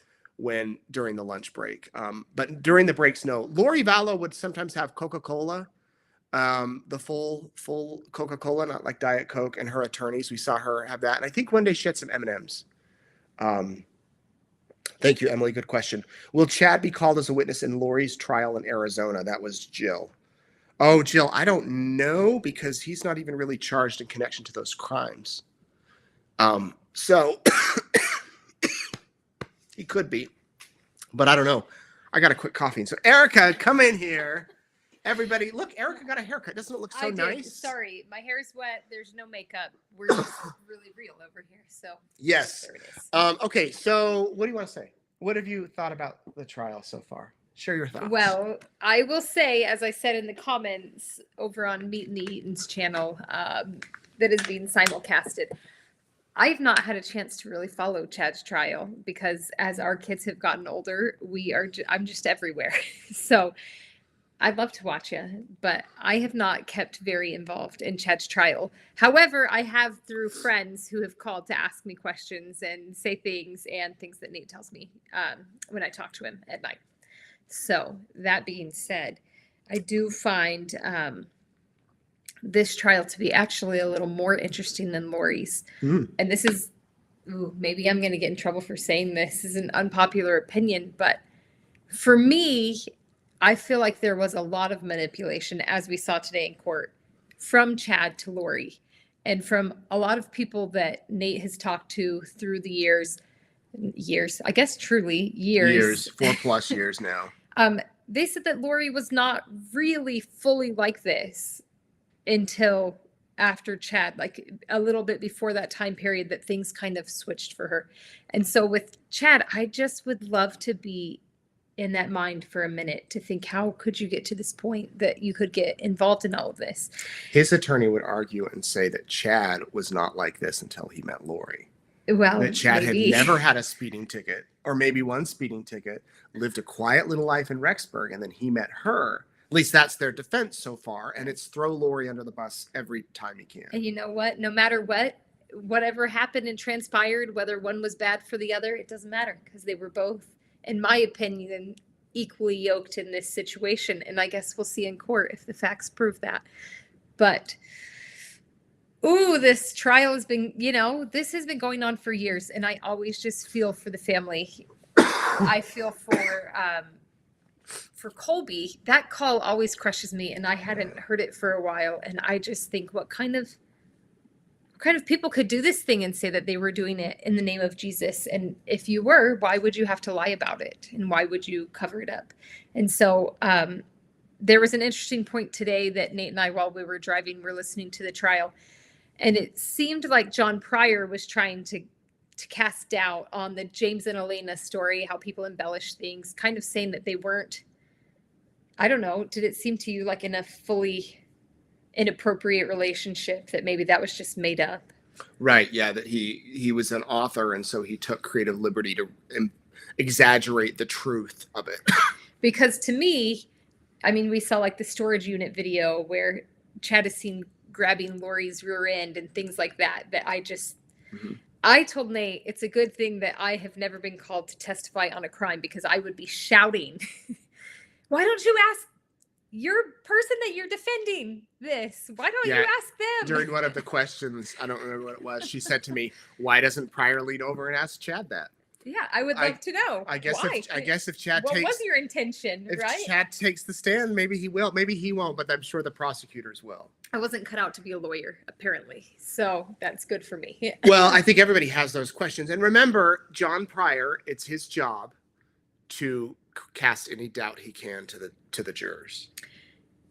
during the lunch break. But during the breaks, no. Lori Vallow would sometimes have Coca-Cola, the full Coca-Cola, not like Diet Coke, and her attorneys. We saw her have that. And I think one day she had some M&Ms. Thank you, Emily. Good question. Will Chad be called as a witness in Lori's trial in Arizona? That was Jill. Oh, Jill, I don't know because he's not even really charged in connection to those crimes. So he could be, but I don't know. I got to quit coughing. So Erica, come in here. Everybody, look, Erica got a haircut. Doesn't it look so nice? Sorry, my hair's wet. There's no makeup. We're just really real over here. So yes. There it is. Okay, so what do you want to say? What have you thought about the trial so far? Share your thoughts. Well, I will say, as I said in the comments over on Nate Eaton's channel that is being simulcasted, I've not had a chance to really follow Chad's trial because as our kids have gotten older, I'm just everywhere. So I'd love to watch you, but I have not kept very involved in Chad's trial. However, I have through friends who have called to ask me questions and say things and things that Nate tells me when I talk to him at night. So that being said, I do find this trial to be actually a little more interesting than Lori's. And this is, maybe I'm going to get in trouble for saying this is an unpopular opinion, but for me, I feel like there was a lot of manipulation, as we saw today in court, from Chad to Lori, and from a lot of people that Nate has talked to through the years, I guess truly years. 4+ years now. They said that Lori was not really fully like this until after Chad, like a little bit before that time period that things kind of switched for her. And so with Chad, I just would love to be in that mind for a minute to think, how could you get to this point that you could get involved in all of this? His attorney would argue and say that Chad was not like this until he met Lori. Well, that Chad maybe. had never had a speeding ticket, or maybe one speeding ticket, lived a quiet little life in Rexburg, and then he met her. At least that's their defense so far, and it's throw Lori under the bus every time he can. And you know what? No matter whatever happened and transpired, whether one was bad for the other, it doesn't matter because they were both, in my opinion, equally yoked in this situation. And I guess we'll see in court if the facts prove that. But this trial has been, this has been going on for years, and I always just feel for the family. I feel for Colby. That call always crushes me, and I hadn't heard it for a while, and I just think what kind of people could do this thing and say that they were doing it in the name of Jesus? And if you were, why would you have to lie about it? And why would you cover it up? And so there was an interesting point today that Nate and I, while we were driving, were listening to the trial. And it seemed like John Pryor was trying to to cast doubt on the James and Elena story, how people embellish things, kind of saying that they weren't, I don't know, did it seem to you like in a fully inappropriate relationship that maybe that was just made up? Right. Yeah. That he was an author, and so he took creative liberty to exaggerate the truth of it. Because to me, I mean, we saw like the storage unit video where Chad is seen grabbing Lori's rear end and things like that, that I just, I told Nate, it's a good thing that I have never been called to testify on a crime, because I would be shouting, why don't you ask your person that you're defending this? Why don't you ask them? During one of the questions, I don't remember what it was, she said to me, why doesn't Pryor lean over and ask Chad that? Yeah, I would love to know. I guess why. if Chad what takes, was your intention, if right? Chad takes the stand, maybe he will, maybe he won't, but I'm sure the prosecutors will. I wasn't cut out to be a lawyer, apparently, so that's good for me. Well, I think everybody has those questions, and remember, John Pryor, it's his job to cast any doubt he can to the jurors.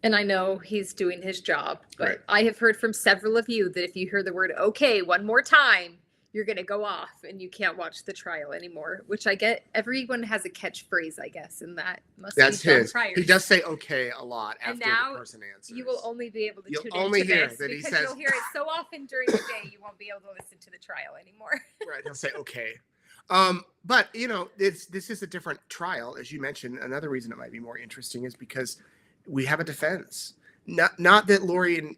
And I know he's doing his job, but Right. I have heard from several of you that if you hear the word "okay" one more time, you're going to go off and you can't watch the trial anymore, which I get. Everyone has a catchphrase, I guess, and that must That's be John his. Pryor's. He does say okay a lot And after now the person answers. You will only be able to You'll tune only into hear this that he because says- you'll hear it so often during the day you won't be able to listen to the trial anymore. Right, he'll say okay. But you know, this is a different trial, as you mentioned. Another reason it might be more interesting is because we have a defense. Not that Lori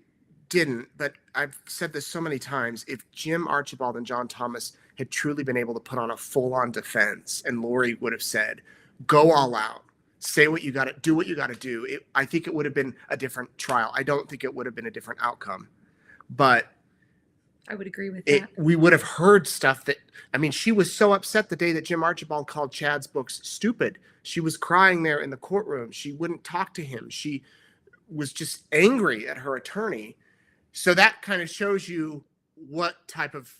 didn't, but I've said this so many times. If Jim Archibald and John Thomas had truly been able to put on a full-on defense, and Lori would have said, "Go all out, say what you got to do, what you got to do," I think it would have been a different trial. I don't think it would have been a different outcome, but I would agree with that. we would have heard stuff that, I mean, she was so upset the day that Jim Archibald called Chad's books stupid. She was crying there in the courtroom. She wouldn't talk to him. She was just angry at her attorney. So that kind of shows you what type of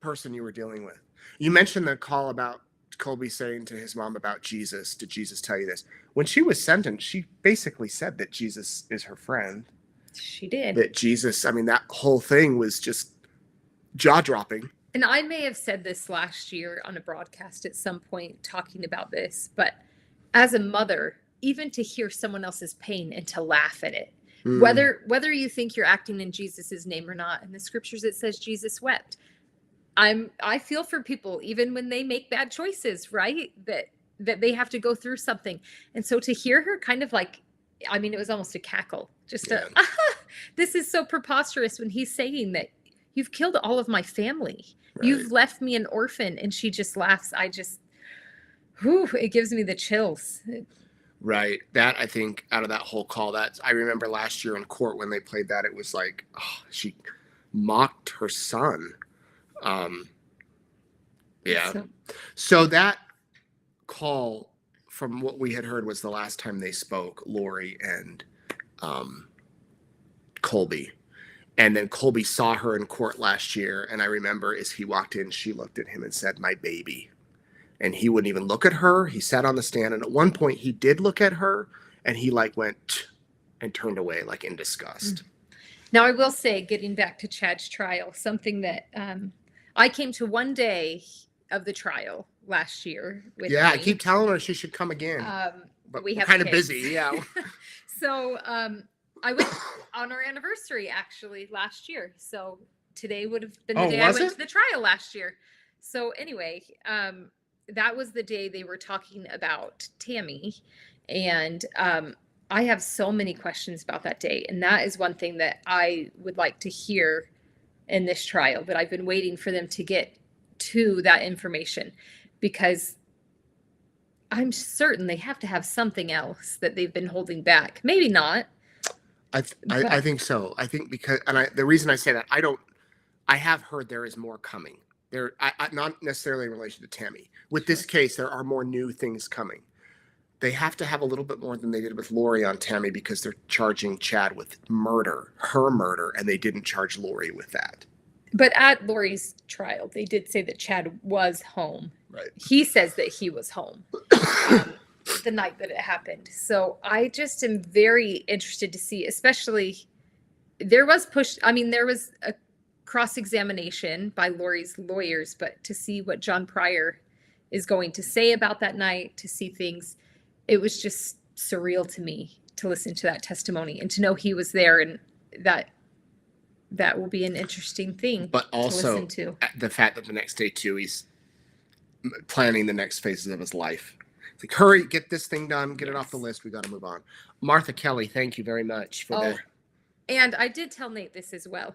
person you were dealing with. You mentioned the call about Colby saying to his mom about Jesus. Did Jesus tell you this? When she was sentenced, she basically said that Jesus is her friend. She did. That Jesus, I mean, that whole thing was just jaw-dropping. And I may have said this last year on a broadcast at some point talking about this, but as a mother, even to hear someone else's pain and to laugh at it, whether you think you're acting in Jesus's name or not, in the scriptures it says Jesus wept. I feel for people even when they make bad choices, right? That they have to go through something. And so to hear her kind of like, I mean, it was almost a cackle, just this is so preposterous when he's saying that you've killed all of my family. Right. You've left me an orphan. And she just laughs. It gives me the chills. Right. That, I think, out of that whole call, I remember last year in court when they played that, it was like, she mocked her son. So that call, from what we had heard, was the last time they spoke, Lori and Colby. And then Colby saw her in court last year. And I remember as he walked in, she looked at him and said, "My baby." And he wouldn't even look at her. He sat on the stand. And at one point he did look at her and he went and turned away like in disgust. Now, I will say, getting back to Chad's trial, something that I came to one day of the trial last year. I keep telling her she should come again. But we have kind of busy. Yeah. So I went on our anniversary actually last year. So today would have been the day I went to the trial last year. So anyway, that was the day they were talking about Tammy. And I have so many questions about that day. And that is one thing that I would like to hear in this trial, but I've been waiting for them to get to that information because I'm certain they have to have something else that they've been holding back. Maybe not. I think so. I think because, the reason I say that, I have heard there is more coming. Not necessarily in relation to Tammy. With this case, there are more new things coming. They have to have a little bit more than they did with Lori on Tammy because they're charging Chad with her murder, and they didn't charge Lori with that. But at Lori's trial, they did say that Chad was home. Right. He says that he was home the night that it happened. So I just am very interested to see, especially there was a cross-examination by Lori's lawyers, but to see what John Pryor is going to say about that night, to see things, it was just surreal to me to listen to that testimony and to know he was there, and that will be an interesting thing But also to listen to. the fact that the next day too, he's planning the next phases of his life. It's like, hurry, get this thing done, get it off the list. We got to move on. Martha Kelly, thank you very much for that. And I did tell Nate this as well.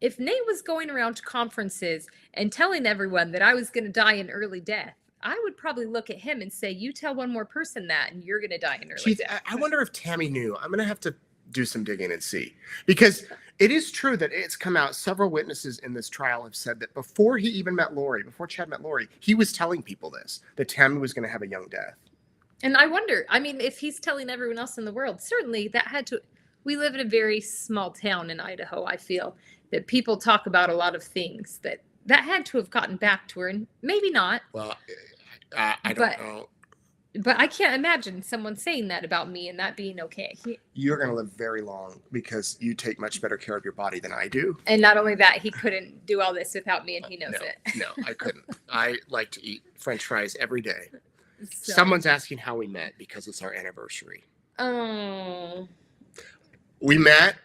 If Nate was going around to conferences and telling everyone that I was going to die an early death, I would probably look at him and say, you tell one more person that and you're going to die an early death. I wonder if Tammy knew. I'm going to have to do some digging and see. Because it is true that it's come out. Several witnesses in this trial have said that before he even met Lori, before Chad met Lori, he was telling people this, that Tammy was going to have a young death. And I wonder, I mean, if he's telling everyone else in the world, certainly that had to, we live in a very small town in Idaho. I feel that people talk about a lot of things that had to have gotten back to her, and maybe not. Well, I don't know. But I can't imagine someone saying that about me and that being okay. You're going to live very long because you take much better care of your body than I do. And not only that, he couldn't do all this without me, and he knows it. No, I couldn't. I like to eat French fries every day. So. Someone's asking how we met because it's our anniversary. Oh. We met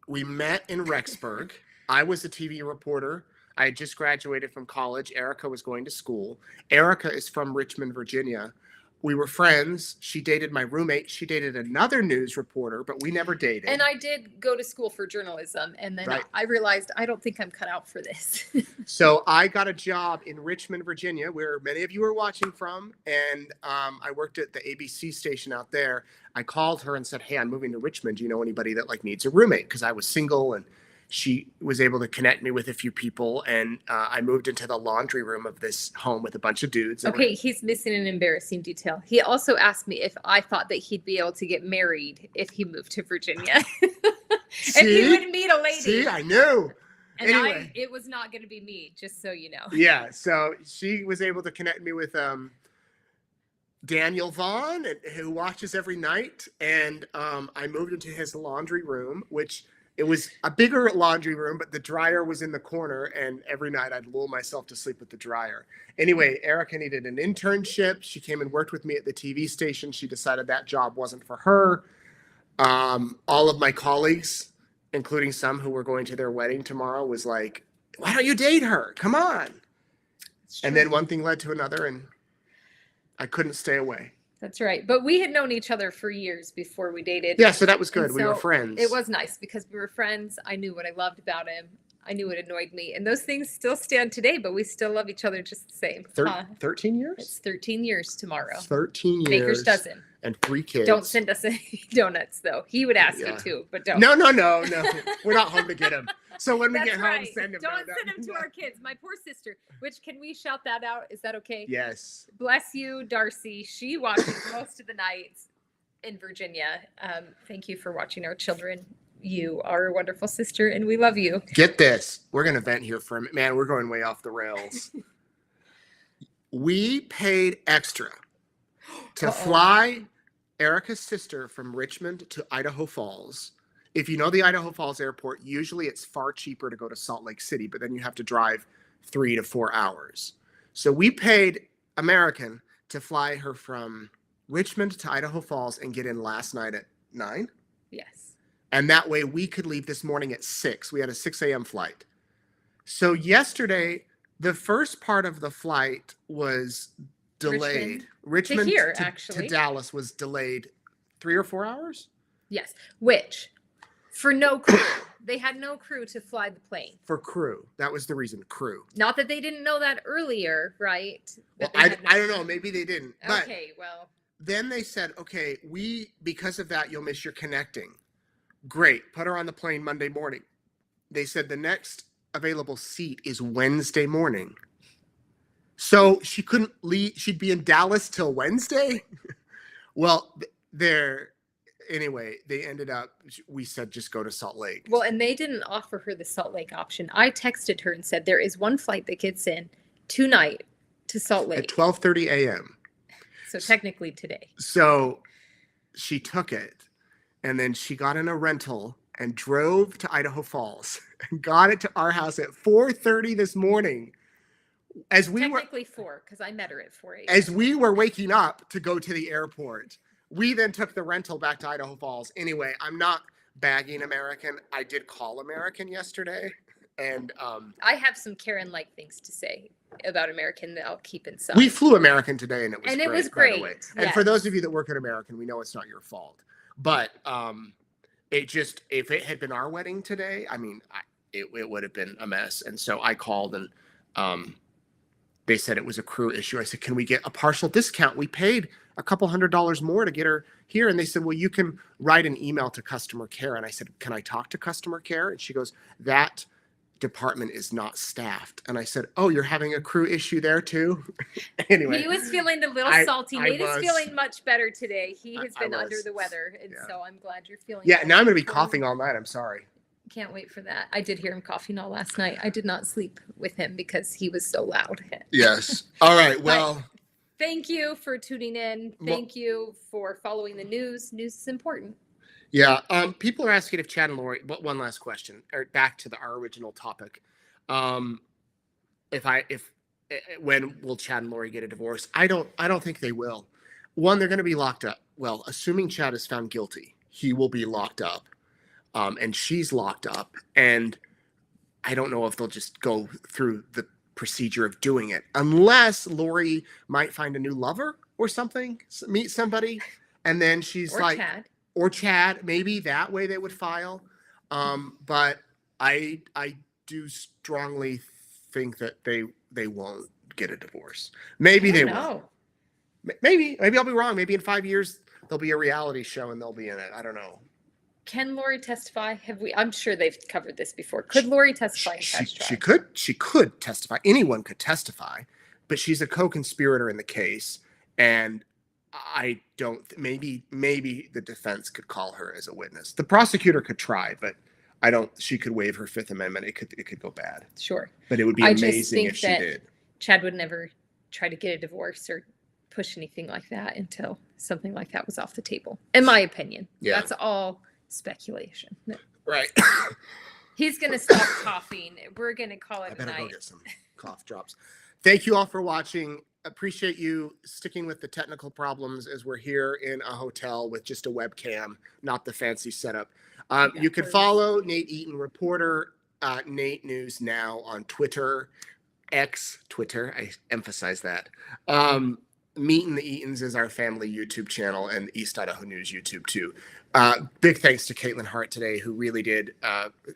in Rexburg. I was a TV reporter. I had just graduated from college. Erica was going to school. Erica is from Richmond, Virginia. We were friends. She dated my roommate. She dated another news reporter, but we never dated. And I did go to school for journalism. And then I realized I don't think I'm cut out for this. So I got a job in Richmond, Virginia, where many of you are watching from. And I worked at the ABC station out there. I called her and said, hey, I'm moving to Richmond. Do you know anybody that needs a roommate? Because I was single, and she was able to connect me with a few people, and I moved into the laundry room of this home with a bunch of dudes. Okay, he's missing an embarrassing detail. He also asked me if I thought that he'd be able to get married if he moved to Virginia. If he would meet a lady. See, I knew. And anyway. it was not going to be me, just so you know. Yeah, so she was able to connect me with Daniel Vaughn, who watches every night, and I moved into his laundry room, which... It was a bigger laundry room, but the dryer was in the corner, and every night I'd lull myself to sleep with the dryer. Anyway, Erica needed an internship. She came and worked with me at the TV station. She decided that job wasn't for her. All of my colleagues, including some who were going to their wedding tomorrow, was like, why don't you date her? Come on. And then one thing led to another, and I couldn't stay away. That's right. But we had known each other for years before we dated. Yeah, so that was good. And we were friends. It was nice because we were friends. I knew what I loved about him. I knew what annoyed me. And those things still stand today, but we still love each other just the same. 13 years? It's 13 years tomorrow. 13 years. Baker's dozen. And 3 kids. Don't send us any donuts, though. He would ask you to, but don't. No. We're not home to get him. So when we get home, send him. Don't send him to our kids. My poor sister, which, can we shout that out? Is that okay? Yes. Bless you, Darcy. She watches most of the nights in Virginia. Thank you for watching our children. You are a wonderful sister, and we love you. Get this. We're going to vent here for a minute. Man, we're going way off the rails. We paid extra to fly Erica's sister from Richmond to Idaho Falls. If you know the Idaho Falls airport, usually it's far cheaper to go to Salt Lake City, but then you have to drive 3 to 4 hours. So we paid American to fly her from Richmond to Idaho Falls and get in last night at 9. Yes. And that way we could leave this morning at 6. We had a 6 a.m. flight. So yesterday, the first part of the flight was delayed. Richmond to Dallas was delayed 3 or 4 hours? Yes. Which, for no crew. They had no crew to fly the plane. For crew. That was the reason, crew. Not that they didn't know that earlier, right? Well, I don't know. Maybe they didn't. Okay, well. Then they said, okay, because of that, you'll miss your connecting. Great. Put her on the plane Monday morning. They said the next available seat is Wednesday morning. So she couldn't leave. She'd be in Dallas till Wednesday. Well, anyway, they ended up, we said, just go to Salt Lake. Well, and they didn't offer her the Salt Lake option. I texted her and said, there is one flight that gets in tonight to Salt Lake. At 12:30 a.m. So technically today. So she took it, and then she got in a rental and drove to Idaho Falls and got it to our house at 4:30 this morning. As we were Technically 4, because I met her at 4 a.m. as we were waking up to go to the airport. We then took the rental back to Idaho Falls. Anyway, I'm not bagging American. I did call American yesterday, and I have some Karen-like things to say about American that I'll keep inside. we flew American today, and it was And great, it was by the great, way. And for yes. those of you that work at American, we know it's not your fault. But it just, if it had been our wedding today, I mean, it would have been a mess. And so I called, and they said it was a crew issue. I said, can we get a partial discount? We paid a couple $100 more to get her here. And they said, well, you can write an email to customer care. And I said, can I talk to customer care? And she goes, that department is not staffed. And I said, oh, you're having a crew issue there too? Anyway. He was feeling a little salty. Nate is feeling much better today. He has been under the weather. And so I'm glad you're feeling Yeah, better. now I'm going to be coughing all night. I'm sorry. Can't wait for that. I did hear him coughing all last night. I did not sleep with him because he was so loud. Yes. All right. Well, thank you for tuning in. Thank you for following the news. News is important. yeah. People are asking if Chad and Lori, but one last question, or back to our original topic. When will Chad and Lori get a divorce? I don't think they will. One, they're going to be locked up. Well, assuming Chad is found guilty, he will be locked up. And she's locked up, and I don't know if they'll just go through the procedure of doing it, unless Lori might find a new lover or something, meet somebody, and then she's or Chad, maybe that way they would file. But I do strongly think that they won't get a divorce. Maybe they will. Maybe I'll be wrong. Maybe in 5 years there'll be a reality show and they'll be in it. I don't know. Can Lori testify? I'm sure they've covered this before. Could Lori testify in Chad's trial? She could testify. Anyone could testify, but she's a co-conspirator in the case, and I don't. Maybe the defense could call her as a witness. The prosecutor could try, but I don't. She could waive her Fifth Amendment. It could go bad. Sure, but it would be amazing if she did. Chad would never try to get a divorce or push anything like that until something like that was off the table. In my opinion, that's all speculation. Right. He's gonna stop coughing. We're gonna call it a night. I better go get some cough drops. Thank you all for watching. Appreciate you sticking with the technical problems as we're here in a hotel with just a webcam, not the fancy setup. You can follow Nate Eaton, reporter, Nate News Now on Twitter, X Twitter. I emphasize that. Meeting the Eatons is our family YouTube channel, and East Idaho News YouTube too. Big thanks to Caitlin Hart today, who really did.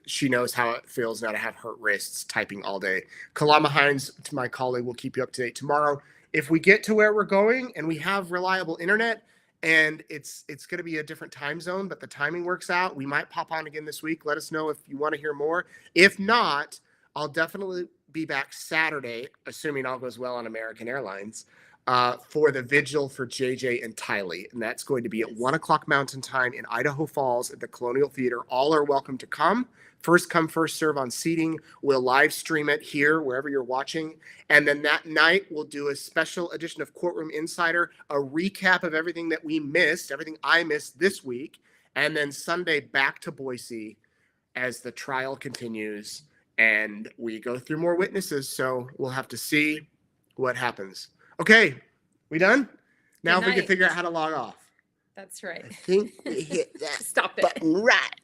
She knows how it feels now to have hurt wrists typing all day. Kalama Hines, to my colleague, will keep you up to date tomorrow. If we get to where we're going and we have reliable internet, and it's going to be a different time zone, but the timing works out, we might pop on again this week. Let us know if you want to hear more. If not, I'll definitely be back Saturday, assuming all goes well on American Airlines, for the vigil for JJ and Tylee. And that's going to be at 1 o'clock Mountain Time in Idaho Falls at the Colonial Theater. All are welcome to come. First come, first serve on seating. We'll live stream it here, wherever you're watching. And then that night, we'll do a special edition of Courtroom Insider, a recap of everything that we missed, everything I missed this week. And then Sunday, back to Boise as the trial continues. And we go through more witnesses, so we'll have to see what happens. Okay, we done? Now if we can figure out how to log off. That's right. I think we hit that Stop it. button right.